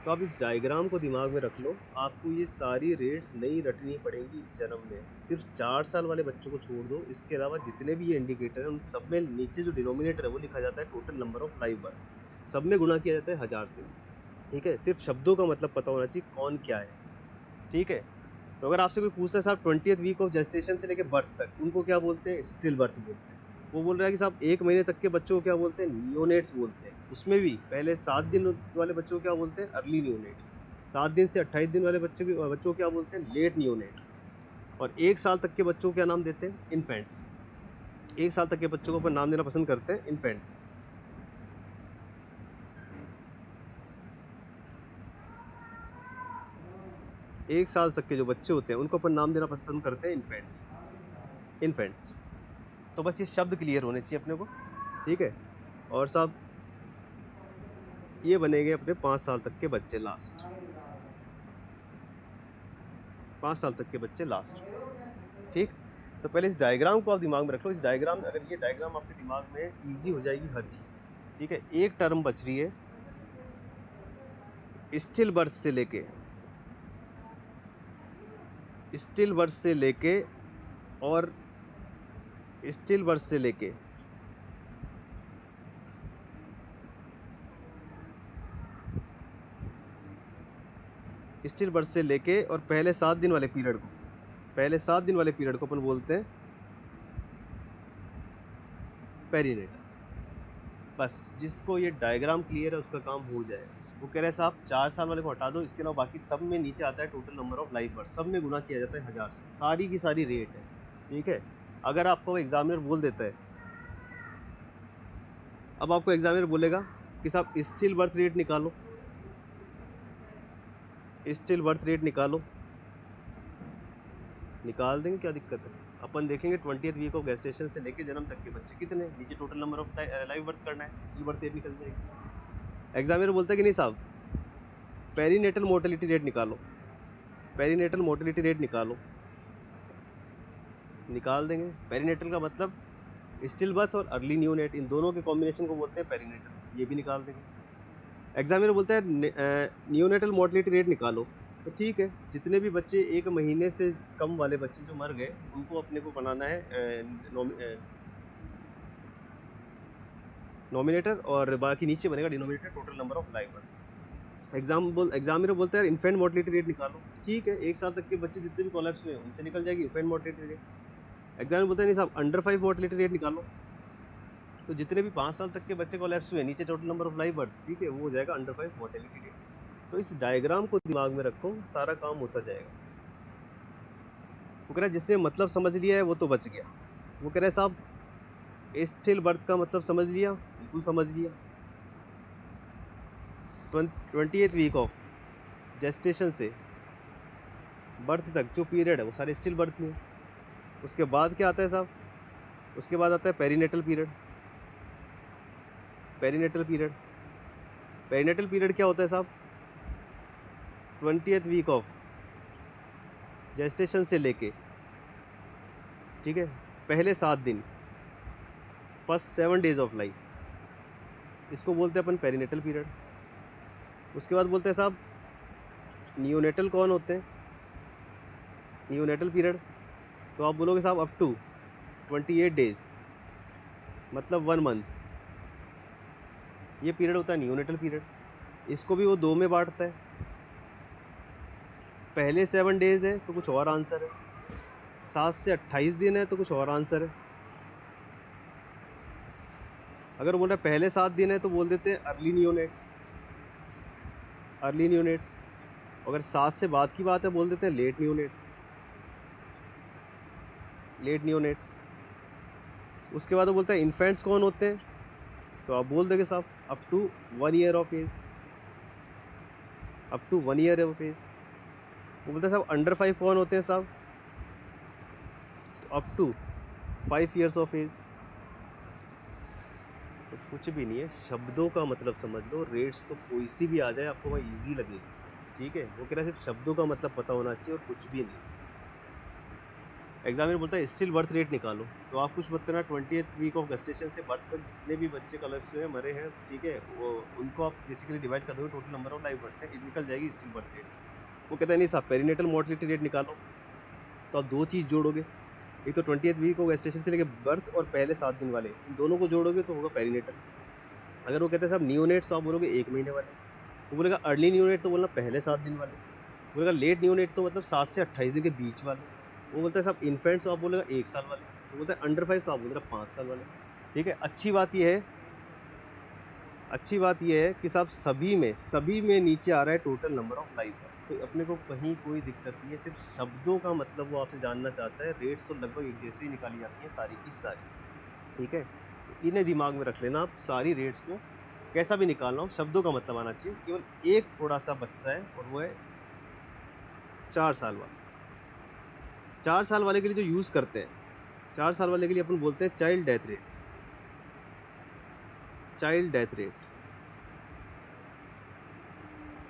तो आप इस डायग्राम को दिमाग में रख लो, आपको ये सारी रेट्स नहीं रटनी पड़ेंगी इस जन्म में। सिर्फ 4 साल वाले बच्चों को छोड़ दो, इसके अलावा जितने भी ये इंडिकेटर हैं उन सब में नीचे जो डिनोमिनेटर है वो लिखा जाता है total number of live birth, सब में गुणा किया जाता है 1000 से, ठीक है। सिर्फ शब्दों का मतलब पता होना चाहिए कौन क्या है, ठीक है। तो अगर आपसे कोई पूछता है साहब 20th वीक ऑफ जेस्टेशन से लेकर बर्थ तक उनको क्या बोलते हैं, स्टिल बर्थ बोलते हैं। वो बोल रहा है कि साहब 1 महीने तक के बच्चों को क्या बोलते हैं, नियोनेट्स बोलते हैं। उसमें भी पहले 7 दिन वाले बच्चों को क्या बोलते हैं, अर्ली नियोनेट। 7 दिन से 28 दिन वाले बच्चों को क्या बोलते हैं, लेट नियोनेट। और 1 साल तक के बच्चों को क्या नाम देते हैं, इन्फेंट्स। 1 साल तक के बच्चों को अपन नाम देना पसंद करते हैं इन्फेंट्स। एक साल तक के जो बच्चे होते हैं उनको अपन नाम देना पसंद करते हैं इन्फेंट्स, इन्फेंट्स। तो बस ये शब्द क्लियर होने चाहिए अपने को, ठीक है। और साहब ये बनेंगे अपने 5 साल तक के बच्चे लास्ट, 5 साल तक के बच्चे लास्ट, ठीक। तो पहले इस डायग्राम को आप दिमाग में रख लो। इस डायग्राम, अगर ये डायग्राम आपके दिमाग में इजी हो जाएगी हर चीज़, ठीक है। एक टर्म बच रही है स्टिल बर्थ से लेके, स्टिल बर्थ से लेके और स्टिल बर्थ से लेके स्टिल बर्थ से लेके और पहले 7 दिन वाले पीरियड को, पहले 7 दिन वाले पीरियड को अपन बोलते हैं पेरीनेट। बस जिसको ये डायग्राम क्लियर है उसका काम हो जाए। वो कह रहे हैं साहब 4 साल वाले को हटा दो, इसके अलावा बाकी सब में नीचे आता है total number of life birth, सब में गुना किया जाता है 1000 से, सारी की सारी रेट है, ठीक है। अगर आपको एग्जामिनर बोल देता है, अब आपको एग्जामिनर बोलेगा कि साहब स्टिल बर्थ रेट निकालो, स्टिल बर्थ रेट निकालो, निकाल देंगे, क्या दिक्कत है। अपन देखेंगे 20th वीक ऑफ गेस्टेशन से लेके जन्म तक के बच्चे कितने, नीचे total number of live birth करना है, स्टिल बर्थ रेट निकल जाएगी। एग्जामिनर बोलता है कि नहीं साहब पेरीनेटल मोर्टेलिटी रेट निकालो, पेरीनेटल मोर्टेलिटी रेट निकालो, निकाल देंगे। पेरीनेटल का मतलब स्टिल बर्थ और अर्ली न्यूनेट, इन दोनों के कॉम्बिनेशन को बोलते हैं पेरीनेटल, ये भी निकाल देंगे। एग्जामिनर बोलता है न्यूनेटल मोर्टेलिटी रेट निकालो, तो ठीक है, जितने भी बच्चे 1 महीने से कम वाले बच्चे जो मर गए उनको अपने को बनाना है नॉमिनेटर, और बाकी नीचे बनेगा denominator total number of live birth. Examiner बोलता है यार इन्फेंट मोर्टेलिटी रेट निकालो, ठीक है 1 साल तक के बच्चे जितने भी कोलैप्स हुए हैं उनसे निकल जाएगी इन्फेंट मोर्टेलिटी रेट। एग्जामिनर बोलता है नहीं साहब अंडर 5 मोर्टेलिटी रेट निकालो, तो जितने भी 5 साल तक के बच्चे कोलैप्स हुए नीचे total number of live birds, ठीक है वो हो जाएगा अंडर 5 मोर्टेलिटी रेट। तो इस डायग्राम को दिमाग में रखो, सारा काम होता जाएगा। वो कह रहा है जिसने मतलब समझ लिया है वो तो बच गया। वो कह रहा है साहब स्टिल बर्थ का मतलब समझ लिया, बिल्कुल समझ लिया। 28 वीक ऑफ जेस्टेशन से बर्थ तक जो पीरियड है वो सारे स्टिल बर्थ में। उसके बाद क्या आता है साहब, उसके बाद आता है perinatal period. Perinatal period, perinatal period क्या होता है साहब, 20th वीक ऑफ जेस्टेशन से लेके, ठीक है, पहले 7 दिन, फर्स्ट 7 डेज ऑफ लाइफ, इसको बोलते हैं अपन पेरीनेटल पीरियड। उसके बाद बोलते हैं साहब नियोनेटल कौन होते हैं, नियोनेटल पीरियड, तो आप बोलोगे साहब अप टू 28 डेज मतलब 1 मंथ, ये पीरियड होता है नियोनेटल पीरियड। इसको भी वो 2 में बांटता है, पहले 7 डेज है तो कुछ और आंसर है, 7 से 28 दिन है तो कुछ और आंसर है। अगर बोल रहा है पहले 7 दिन है तो बोल देते हैं अर्ली नियोनेट्स, अर्ली नियोनेट्स। अगर 7 से बाद की बात है बोल देते हैं लेट नियोनेट्स, लेट नियोनेट्स। उसके बाद वो बोलता है इन्फेंट्स कौन होते हैं, तो आप बोल देंगे साहब up to 1 year of age, up to 1 year of age. वो बोलता है साहब अंडर 5 कौन होते हैं साहब, up to 5 years of age. तो कुछ भी नहीं है, शब्दों का मतलब समझ लो, रेट्स तो कोई सी भी आ जाए आपको वह ईजी लगेगी, ठीक है। वो कह रहा है सिर्फ शब्दों का मतलब पता होना चाहिए और कुछ भी नहीं। एग्जामिनर बोलता है स्टिल बर्थ रेट निकालो, तो आप कुछ मत करना, 20th वीक ऑफ गेस्टेशन से बर्थ तक जितने भी बच्चे कलर्स हुए मरे हैं, ठीक है, वो उनको आप बेसिकली डिवाइड कर दोगे total number of live birth से, निकल जाएगी स्टिल बर्थ रेट। वो कहता है नहीं साहब पेरीनेटल मोर्टेलिटी रेट निकालो, तो आप 2 चीज़ जोड़ोगे, एक तो 20th वीक ऑफ गेस्टेशन से लेकर बर्थ और पहले 7 दिन वाले, इन दोनों को जोड़ोगे तो होगा पेरीनेटल। अगर वो कहते हैं साहब नियोनेट्स तो आप बोलोगे 1 महीने वाले, वो बोलेगा अर्ली नियोनेट तो बोलना पहले 7 दिन वाले, बोलेगा लेट नियोनेट तो मतलब 7 से 28 दिन के बीच वाले, वो बोलता है साहब इन्फेंट्स तो आप बोलेगा 1 साल वाले, वो बोलता है अंडर 5 तो आप बोल रहे 5 साल वाले, ठीक है। अच्छी बात यह है, अच्छी बात यह है कि साहब सभी में नीचे आ रहा है टोटल नंबर ऑफ लाइफ, तो अपने को कहीं कोई दिक्कत नहीं है, सिर्फ शब्दों का मतलब वो आपसे जानना चाहता है। रेट्स तो लगभग एक जैसे ही निकाली जाती हैं सारी की सारी, ठीक है। इन्हें दिमाग में रख लेना आप, सारी रेट्स को कैसा भी निकालना हो शब्दों का मतलब आना चाहिए। केवल एक थोड़ा सा बचता है और वो है 4 साल वाला। 4 साल वाले के लिए जो यूज़ करते हैं, 4 साल वाले के लिए अपन बोलते हैं child death rate, child death rate.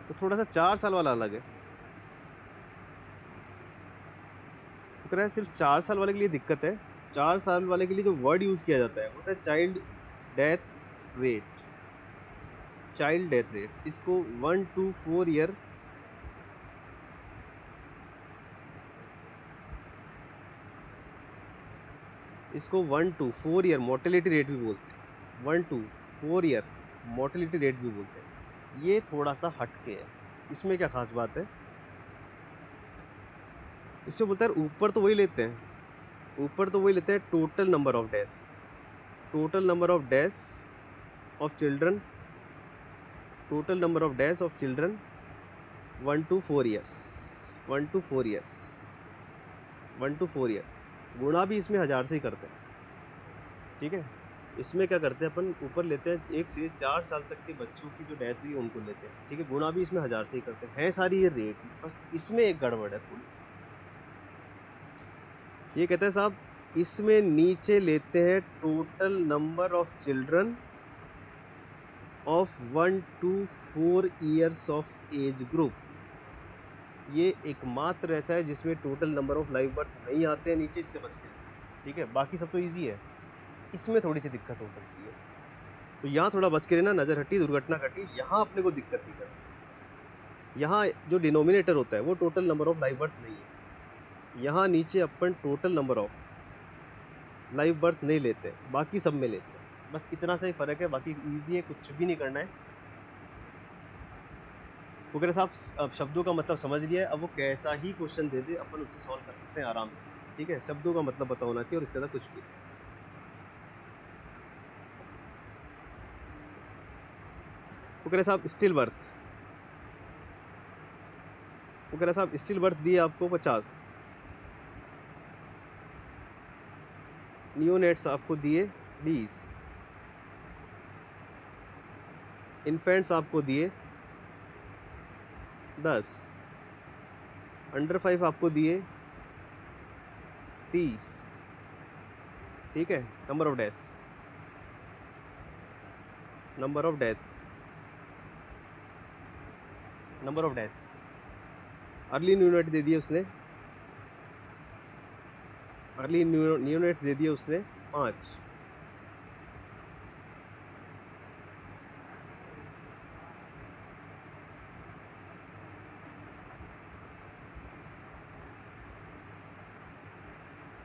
तो थोड़ा सा 4 साल वाला अलग है, तो कह रहा है सिर्फ 4 साल वाले के लिए दिक्कत है। 4 साल वाले के लिए जो वर्ड यूज़ किया जाता है वो होता है child death rate, child death rate. इसको 1 to 4 ईयर, इसको 1 to 4 ईयर मोर्टेलिटी रेट भी बोलते हैं, 1 to 4 ईयर मोर्टेलिटी रेट भी बोलते हैं इसको। ये थोड़ा सा हटके है, इसमें क्या खास बात है, इसमें बोलता है ऊपर तो वही लेते हैं, ऊपर तो वही लेते हैं total number of deaths, total number of deaths of children, total number of deaths of children 1 to 4 years, 1 to 4 years, 1 to 4 years. गुणा भी इसमें 1000 से ही करते हैं, ठीक है। इसमें क्या करते हैं अपन, ऊपर लेते हैं 1 से 4 साल तक के बच्चों की जो डेथ हुई उनको लेते हैं, ठीक है। गुणा भी इसमें 1000 से ही करते हैं सारी ये रेट, बस इसमें एक गड़बड़ है थोड़ी सी। ये कहता है साहब इसमें नीचे लेते हैं total number of children of 1 to 4 years of age group. ये एकमात्र ऐसा है जिसमें total number of live birth नहीं आते हैं नीचे, इससे बच के, ठीक है। बाकी सब तो ईजी है, इसमें थोड़ी सी दिक्कत हो सकती है, तो यहाँ थोड़ा बच के रहना, नज़र हटी दुर्घटना घटी, यहाँ अपने को दिक्कत नहीं करनी। यहाँ जो डिनोमिनेटर होता है वो total number of live birth नहीं है, यहाँ नीचे अपन total number of live birth नहीं लेते, बाकी सब में लेते हैं, बस इतना सा ही फ़र्क है, बाकी ईजी है, कुछ भी नहीं करना है। वो कह रहे साहब अब शब्दों का मतलब समझ लिया है, अब वो कैसा ही क्वेश्चन दे दे अपन उससे सॉल्व कर सकते हैं आराम से। ठीक है, शब्दों का मतलब पता होना चाहिए और इससे ज़्यादा कुछ भी नहीं। वो कह रहे साहब स्टिल बर्थ, वो कह रहे साहब स्टिल बर्थ दिए आपको 50, नियोनेट्स आपको दिए 20, इन्फेंट्स आपको दिए 10, अंडर 5 आपको दिए 30। ठीक है, number of death, number of death, number of death, early neonate दे दिए उसने, अर्ली न्यूनेट्स दे दिए उसने 5,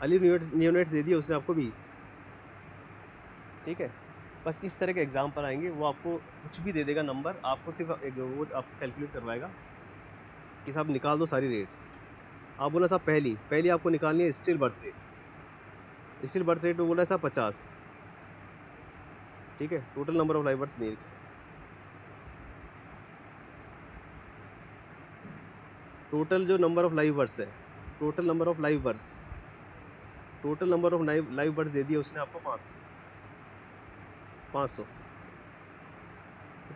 अर्ली न्यूनेट्स दे दिए उसने आपको 20। ठीक है, बस इस तरह के एग्जाम्पल आएंगे, वो आपको कुछ भी दे देगा नंबर, आपको सिर्फ एक वो आपको कैलकुलेट करवाएगा कि साहब निकाल दो सारी रेट्स। आप बोला साहब पहली पहली आपको निकालनी है still birth rate, still birth rate में बोला है साहब 50। ठीक है, total number of live birth नहीं, टोटल जो नंबर ऑफ लाइव बर्थ है, total number of live birth, total number of live birth दे दिया उसने आपको 500, 500,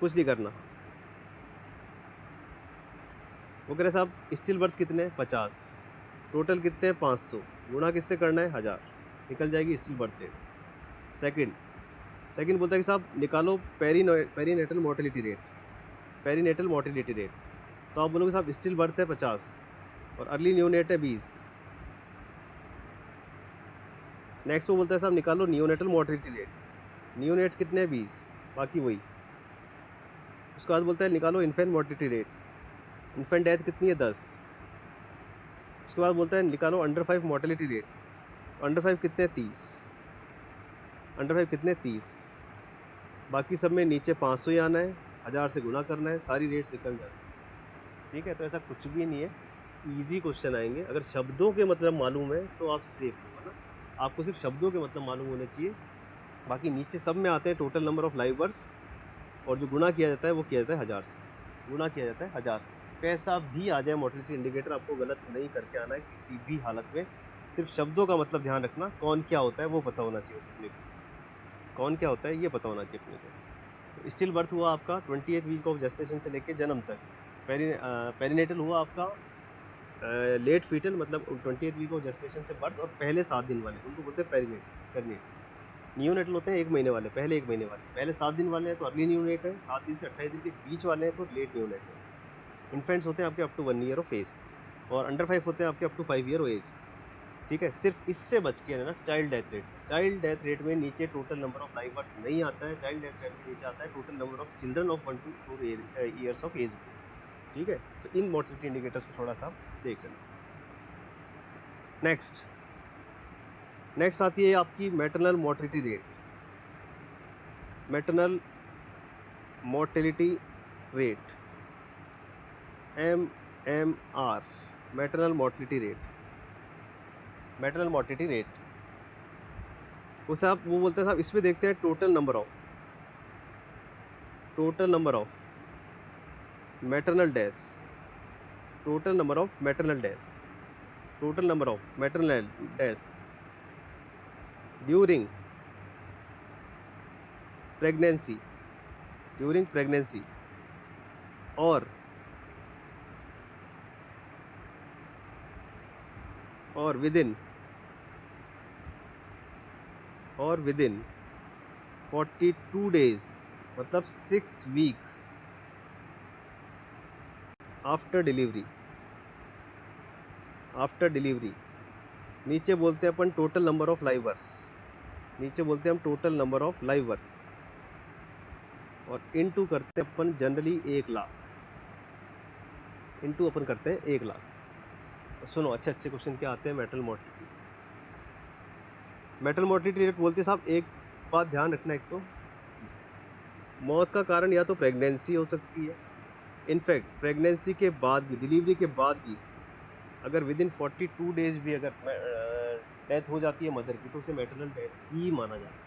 कुछ नहीं करना। वो कह रहे साहब स्टिल बर्थ कितने 50, टोटल कितने 500, गुणा किससे करना है 1000, निकल जाएगी still birth rate. Second, second बोलता है कि साहब निकालो perinatal mortality rate, perinatal mortality rate. तो आप बोलोगे साहब स्टिल बर्थ है 50 और अर्ली न्यूनेट है 20। नेक्स्ट वो बोलता है साहब निकालो नियोनेटल मोर्टेलिटी रेट, नियोनेट कितने हैं 20, बाकी वही। उसके बाद बोलता है निकालो infant mortality rate, infant death कितनी है 10। उसके बाद बोलता है निकालो अंडर 5 मोर्टेलिटी रेट, अंडर 5 कितने 30, अंडर 5 कितने 30, बाकी सब में नीचे 500 ही आना है, 1000 से गुना करना है, सारी रेट्स निकल जाती है। ठीक है, तो ऐसा कुछ भी नहीं है, इजी क्वेश्चन आएंगे। अगर शब्दों के मतलब मालूम है तो आप सेफ हो, है ना। आपको सिर्फ शब्दों के मतलब मालूम होने चाहिए, बाकी नीचे सब में आते हैं total number of live birds, और जो गुना किया जाता है वो किया जाता है 1000 से, गुना किया जाता है 1000 से। कैसा भी आ जाए मोर्टेलिटी इंडिकेटर, आपको गलत नहीं करके आना है किसी भी हालत में, सिर्फ शब्दों का मतलब ध्यान रखना, कौन क्या होता है वो पता होना चाहिए अपने को, कौन क्या होता है ये पता होना चाहिए अपने को। स्टिल बर्थ हुआ आपका 28 वीक ऑफ जेस्टेशन से लेके जन्म तक, पेरीनेटल हुआ आपका लेट फीटल, मतलब 28 वीक ऑफ जेस्टेशन से बर्थ और पहले 7 दिन वाले, उनको बोलते हैं पेरीनेट। नियोनेटल होते हैं 1 महीने वाले, पहले 1 महीने वाले, पहले 7 दिन वाले हैं तो अर्ली नियोनेट है, 7 दिन से 28 दिन के बीच वाले हैं तो लेट नियोनेट है। इन्फेंट्स होते हैं आपके up to 1 year of age, और अंडर 5 होते हैं आपके up to 5 year of age. ठीक है, सिर्फ इससे बच के रहना child death rate. Child death rate में नीचे total number of live birth नहीं आता है, चाइल्ड डेथ रेट में नीचे आता है total number of children of 1 to 4 years of age. ठीक है, तो इन मोर्टेलिटी इंडिकेटर्स को थोड़ा सा देख लेना। नेक्स्ट नेक्स्ट आती है आपकी maternal mortality rate, maternal mortality rate, MMR, maternal mortality rate, maternal mortality rate. उसे आप वो बोलते हैं साहब इसमें देखते हैं total number of maternal deaths, total number of maternal deaths, total number of maternal deaths during pregnancy, during pregnancy और विदिन 42 डेज, मतलब 6 weeks after delivery, after delivery. नीचे बोलते हैं अपन total number of live births, नीचे बोलते हैं हम total number of live birds, और इनटू करते हैं अपन जनरली 1 लाख, इनटू अपन करते हैं 1 लाख। तो सुनो अच्छे अच्छे क्वेश्चन क्या आते हैं maternal mortality. Maternal mortality rate बोलते हैं साहब, एक बात ध्यान रखना, एक तो मौत का कारण या तो प्रेगनेंसी हो सकती है, इनफैक्ट प्रेगनेंसी के बाद भी, डिलीवरी के बाद भी अगर विद इन 42 डेज भी अगर डेथ हो जाती है मदर की, तो उसे मैटरनल डेथ ही माना जाता है।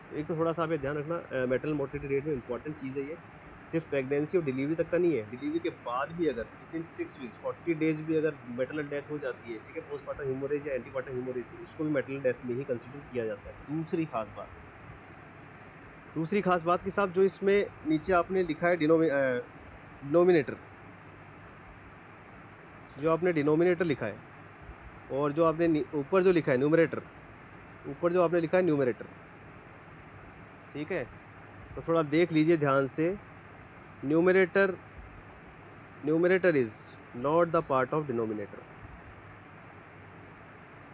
तो एक तो थोड़ा सा आप ये ध्यान रखना, मैटरनल मोर्टिलिटी रेट में इंपॉर्टेंट चीज़ है ये, सिर्फ प्रेगनेंसी और डिलीवरी तक का नहीं है, डिलीवरी के बाद भी अगर विद इन 6 वीक्स 40 डेज भी अगर मैटरनल डेथ हो जाती है, ठीक है, पोस्टमार्टम हीमोरेज या एंटीपार्टम हीमोरेज से, उसको भी मैटरनल डेथ में ही कंसिडर किया जाता है। दूसरी खास बात कि साहब जो इसमें नीचे आपने लिखा है डिनोमिनेटर, जो आपने डिनोमिनेटर लिखा है, और जो आपने ऊपर जो लिखा है न्यूमरेटर, ऊपर जो आपने लिखा है न्यूमरेटर, ठीक है, तो थोड़ा देख लीजिए ध्यान से। Numerator numerator is not the part of denominator.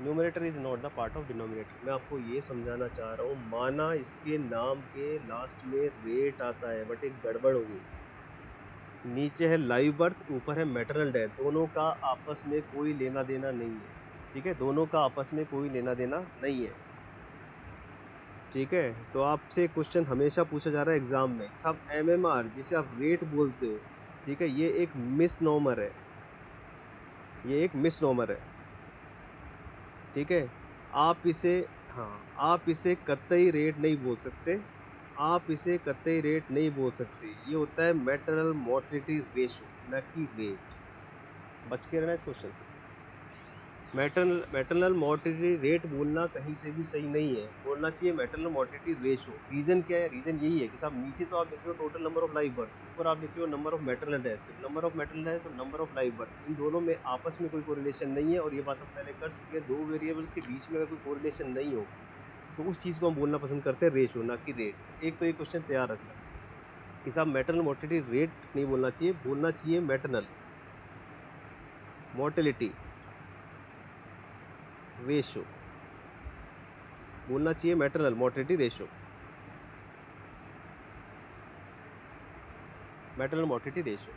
Numerator is not the part of denominator. मैं आपको ये समझाना चाह रहा हूँ, माना इसके नाम के लास्ट में रेट आता है, बट एक गड़बड़ हो गई। नीचे है लाइव बर्थ, ऊपर है मैटरनल डेथ, दोनों का आपस में कोई लेना देना नहीं है, ठीक है, दोनों का आपस में कोई लेना देना नहीं है, ठीक है। तो आपसे क्वेश्चन हमेशा पूछा जा रहा है एग्जाम में, सब एमएमआर जिसे आप रेट बोलते हो, ठीक है, ये एक मिसनोमर है, ये एक मिसनोमर है, ठीक है। आप इसे, हाँ, आप इसे कतई रेट नहीं बोल सकते, आप इसे कतई रेट नहीं बोल सकते, ये होता है मैटरनल मोर्टिलिटी रेशो, न कि रेट। बच के रहना इस क्वेश्चन से। मैटरनल मोर्टिलिटी रेट बोलना कहीं से भी सही नहीं है, बोलना चाहिए मैटरनल मोर्टिलिटी रेशो। रीजन क्या है? रीजन यही है कि साहब नीचे तो आप लिख रहे हो total number of live birth, ऊपर आप लिख रहे हो number of maternal death, number of maternal death तो नंबर ऑफ लाइव बर्थ, इन दोनों में आपस में कोई कोरिलेशन नहीं है, और ये बात हम पहले कर चुके हैं। दो वेरिएबल्स के बीच में अगर कोई कोरिलेशन नहीं हो तो उस चीज़ को हम बोलना पसंद करते हैं रेशो, ना कि रेट। एक तो ये क्वेश्चन तैयार रखना कि साहब मैटरनल मोर्टिलिटी रेट नहीं बोलना चाहिए, बोलना चाहिए मैटरनल मोर्टिलिटी रेशो, बोलना चाहिए maternal mortality ratio, maternal mortality ratio.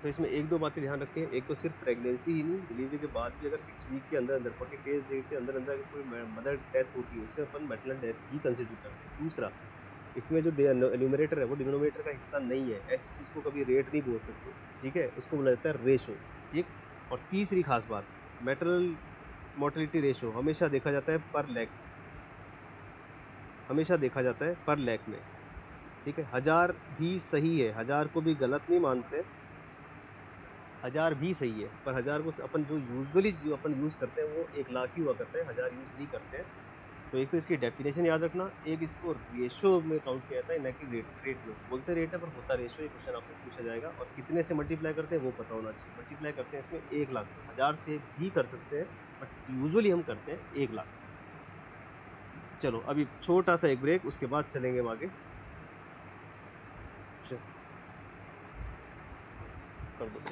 तो इसमें एक दो बातें ध्यान रखें, एक तो सिर्फ प्रेगनेंसी ही नहीं, डिलीवरी के बाद भी अगर 6 वीक के अंदर अंदर 40 डेज के अंदर अंदर अगर कोई मदर डेथ होती है, उसे अपन मैटरनल डेथ ही कंसिडर करते हैं। दूसरा, इसमें जो न्यूमरेटर है वो डिनोमिनेटर का हिस्सा नहीं है, ऐसी चीज़ को कभी रेट नहीं बोल सकते, ठीक है, उसको बोला जाता है रेशो, ठीक। और तीसरी खास बात, मैटरनल मोर्टिलिटी रेशो हमेशा देखा जाता है पर लैख, हमेशा देखा जाता है पर लैख में, ठीक है। 1000 भी सही है, 1000 को भी गलत नहीं मानते, 1000 भी सही है, पर 1000 को अपन जो यूजुअली जो अपन यूज़ करते हैं वो 1 लाख ही हुआ करते हैं, 1000 यूज़ नहीं करते हैं। तो एक तो इसकी डेफिनेशन याद रखना, एक इसको रेशो में काउंट किया जाता है, न कि रेट में। बोलते रेट है पर होता रेशो, ये क्वेश्चन आपसे पूछा जाएगा। और कितने से मल्टीप्लाई करते हैं वो पता होना चाहिए। मल्टीप्लाई करते हैं इसमें 1 लाख से, 1000 से भी कर सकते हैं, बट यूजुअली हम करते हैं 1 लाख से। चलो अभी छोटा सा एक ब्रेक, उसके बाद चलेंगे हम आगे। कर दो।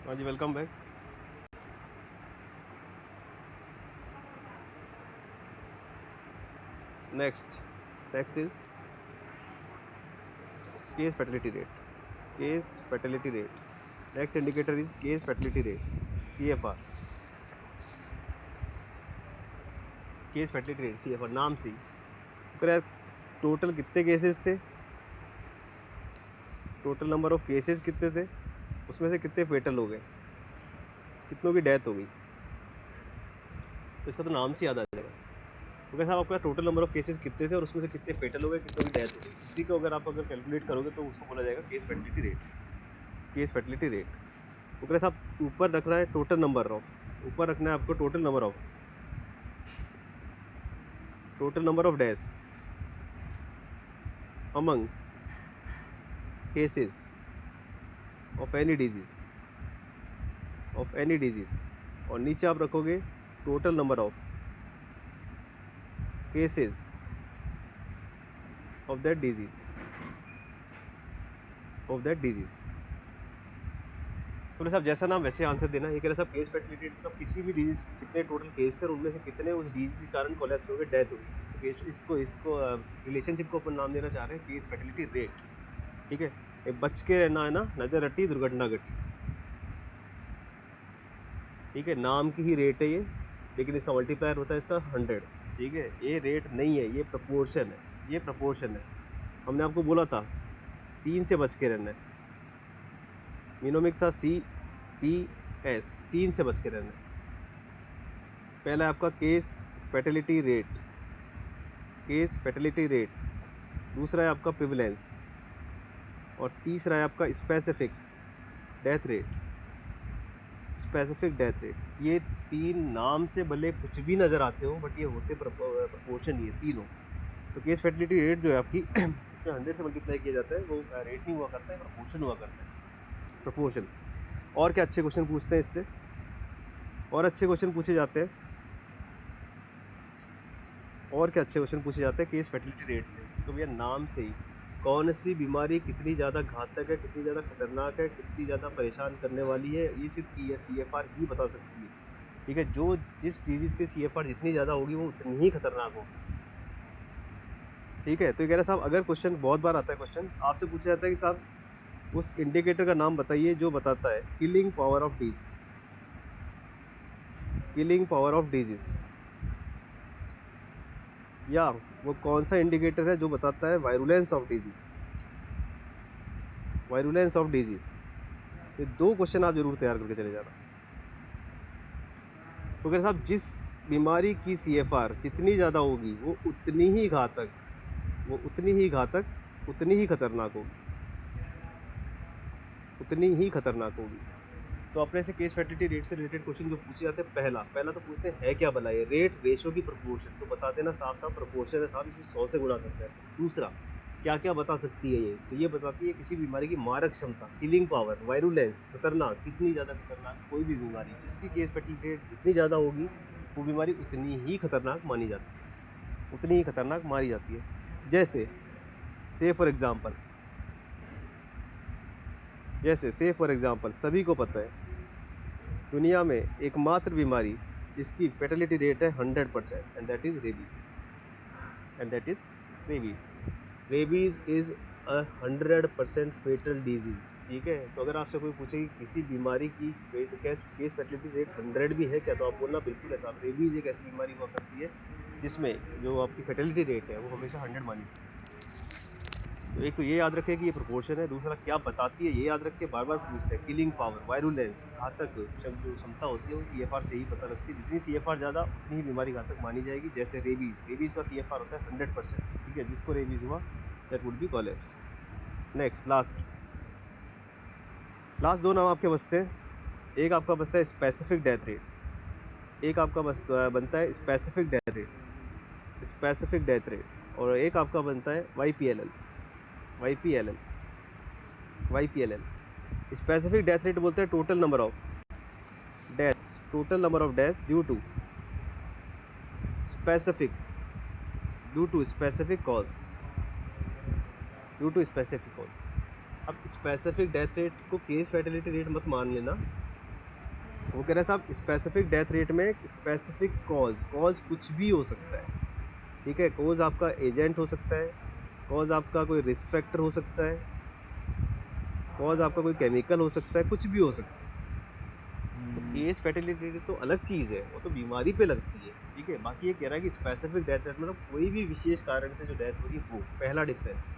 हाँ जी, welcome back. Next is case fertility rate. Case fertility rate. Next indicator is case fertility rate, CFR। Case fertility rate CFR नाम से ही तो यार, टोटल कितने केसेस थे, टोटल नंबर ऑफ केसेस कितने थे, उसमें से कितने फेटल हो गए, कितनों की डेथ हो गई, तो इसका तो नाम से याद आ जाएगा। तो कैसे आपका टोटल नंबर ऑफ केसेस कितने थे और उसमें से कितने फेटल हो गए, कितनों की डेथ हो गई, इसी को अगर आप कैलकुलेट करोगे तो उसको बोला जाएगा case fertility rate. Case fertility rate तो कैसे आप ऊपर रख रहा है टोटल नंबर ऑफ, ऊपर रखना है आपको total number of deaths among cases of any disease और नीचे आप रखोगे total number of cases of that disease तो साहब जैसा नाम वैसे आंसर देना। ये कह रहे साहब केस फर्टिलिटी मतलब किसी भी डिजीज कितने टोटल केस थे और उनमें से कितने उस डिजीज के कारण कोलैप्स हो गए, डेथ हो गई। इसको रिलेशनशिप को अपन नाम देना चाह रहे हैं केस फर्टिलिटी रेट। ठीक है, ये बच के रहना है ना, नजर हटी दुर्घटना घटी। ठीक है, नाम की ही रेट है ये, लेकिन इसका मल्टीप्लायर होता है इसका 100। ठीक है, ये रेट नहीं है, ये प्रपोर्शन है। हमने आपको बोला था 3 से बच के रहना है, मिनोमिक था CPS, 3 से बच के रहना है। पहला आपका केस फर्टिलिटी रेट, दूसरा है आपका प्रिविलेंस और तीसरा है आपका स्पेसिफिक डेथ रेट। ये 3 नाम से भले कुछ भी नज़र आते हो, बट ये होते प्रपोर्शन, ये तीनों। तो केस फर्टिलिटी रेट जो है आपकी उसमें 100 से मल्टीप्लाई किया जाता है, वो रेट नहीं हुआ करता है, प्रपोर्शन हुआ करता है, प्रपोर्शन। और क्या अच्छे क्वेश्चन पूछते हैं इससे, और अच्छे क्वेश्चन पूछे जाते हैं केस फर्टिलिटी रेट से। तो भैया नाम से ही कौन सी बीमारी कितनी ज़्यादा घातक है, कितनी ज़्यादा खतरनाक है, कितनी ज़्यादा परेशान करने वाली है, ये सिर्फ CFR ही बता सकती है। ठीक है, जिस डिजीज़ के CFR जितनी ज़्यादा होगी वो उतनी ही खतरनाक होगी। ठीक है, तो ये कह रहा साहब, अगर क्वेश्चन बहुत बार आता है, क्वेश्चन आपसे पूछा जाता है कि साहब उस इंडिकेटर का नाम बताइए जो बताता है किलिंग पावर ऑफ डिजीज, या वो कौन सा इंडिकेटर है जो बताता है वायरुलेंस ऑफ डिजीज। ये 2 क्वेश्चन आप जरूर तैयार करके चले जाना। तो अगर साहब जिस बीमारी की CFR जितनी ज़्यादा होगी वो उतनी ही घातक, उतनी ही खतरनाक होगी। तो अपने से केस फर्टिलिटी रेट से रिलेटेड क्वेश्चन जो पूछे जाते हैं, पहला तो पूछते हैं है क्या भला ये रेट, रेशो की प्रोपोर्शन, तो बता देना साफ प्रोपोर्शन है साहब, इसमें 100 से गुणा करता है। दूसरा क्या क्या बता सकती है ये, तो ये बताती है किसी बीमारी की मारक क्षमता, किलिंग पावर, वायरुलेंस, खतरनाक, कितनी ज़्यादा खतरनाक। कोई भी बीमारी जिसकी केस फर्टिलिटी रेट जितनी ज़्यादा होगी वो बीमारी उतनी ही खतरनाक मानी जाती है। जैसे से फॉर एग्जाम्पल सभी को पता है दुनिया में एकमात्र बीमारी जिसकी फर्टिलिटी रेट है 100%, and that is rabies. Rabies is 100% fatal disease. ठीक है, तो अगर आपसे कोई पूछे कि किसी बीमारी की केस फर्टिलिटी रेट 100 भी है क्या, तो आप बोलना बिल्कुल है साहब, रेबीज एक ऐसी बीमारी हुआ करती है जिसमें जो आपकी फर्टिलिटी रेट है वो हमेशा 100 मानी जाती है। तो एक तो ये याद रखें कि ये प्रोपोर्शन है, दूसरा क्या बताती है ये याद रख के बार बार पूछते हैं। किलिंग पावर, वायरुलेंस, घातक जो क्षमता होती है वो CFR से ही पता लगती है। जितनी CFR ज़्यादा उतनी ही बीमारी घातक मानी जाएगी। जैसे रेबीज़ का CFR होता है 100%। ठीक है, जिसको रेबीज़ हुआ that would be collapse. Next last 2 नाम आपके बचते हैं। एक आपका बचता है स्पेसिफिक डेथ रेट, बनता है स्पेसिफिक डेथ रेट, और एक आपका बनता है YPLL। स्पेसिफिक डेथ रेट बोलते हैं total number of deaths due to specific cause. अब स्पेसिफिक डेथ रेट को केस फर्टिलिटी रेट मत मान लेना, वो कह रहा है साहब स्पेसिफिक डेथ रेट में स्पेसिफिक कॉज कुछ भी हो सकता है, ठीक है। कॉज आपका एजेंट हो सकता है, कॉज आपका कोई रिस्क फैक्टर हो सकता है, कॉज आपका कोई केमिकल हो सकता है, कुछ भी हो सकता है। तो केस फैटिलिटी रेट तो अलग चीज़ है, वो तो बीमारी पे लगती है, ठीक है। बाकी ये कह रहा है कि स्पेसिफिक डेथ रेट मतलब कोई भी विशेष कारण से जो डेथ हो रही है वो, पहला डिफरेंस।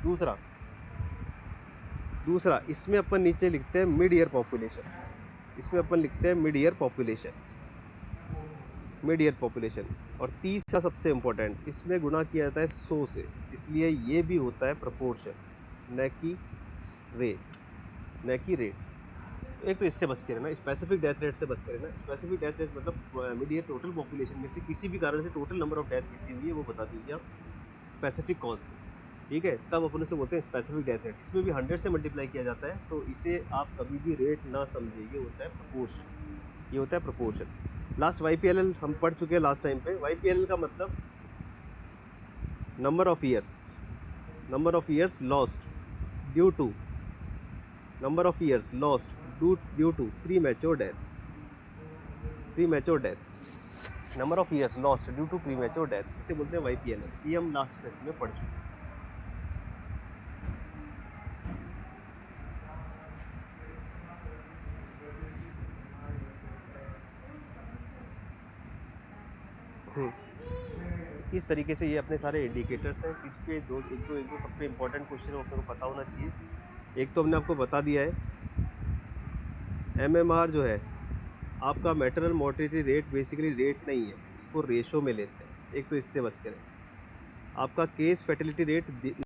दूसरा इसमें अपन नीचे लिखते हैं मिड ईयर पॉपुलेशन, इसमें अपन लिखते हैं mid year population, mid year population. और तीसरा सबसे इम्पोर्टेंट, इसमें गुणा किया जाता है 100 से, इसलिए ये भी होता है प्रपोर्शन, न कि रेट, न कि रेट। एक तो इससे बच के रहना, स्पेसिफिक डेथ रेट से बच के रहना। स्पेसिफिक डेथ रेट मतलब मिड ईयर टोटल पॉपुलेशन में से किसी भी कारण से टोटल नंबर ऑफ डेथ कितनी हुई है वो बता दीजिए आप स्पेसिफिक कॉज से, ठीक है। तब अपन उसे बोलते हैं स्पेसिफिक डेथ रेट। इसमें भी 100 से मल्टीप्लाई किया जाता है, तो इसे आप कभी भी रेट ना समझिए, ये होता है प्रपोर्शन, ये होता है प्रपोर्शन। लास्ट YPLL हम पढ़ चुके हैं लास्ट टाइम पे। YPLL का मतलब number of years lost due to, number of years lost due to premature death, number of years lost due to premature death, इसे बोलते हैं YPLL। ये हम लास्ट टेस्ट में पढ़ चुके हैं। इस तरीके से ये अपने सारे इंडिकेटर्स हैं। इस पे एक दो सब पे इम्पोर्टेंट क्वेश्चन अपने को पता होना चाहिए। एक तो हमने आपको बता दिया है MMR जो है आपका maternal mortality rate basically rate नहीं है, इसको रेशो में लेते हैं। एक तो इससे बच कर आपका केस फर्टिलिटी रेट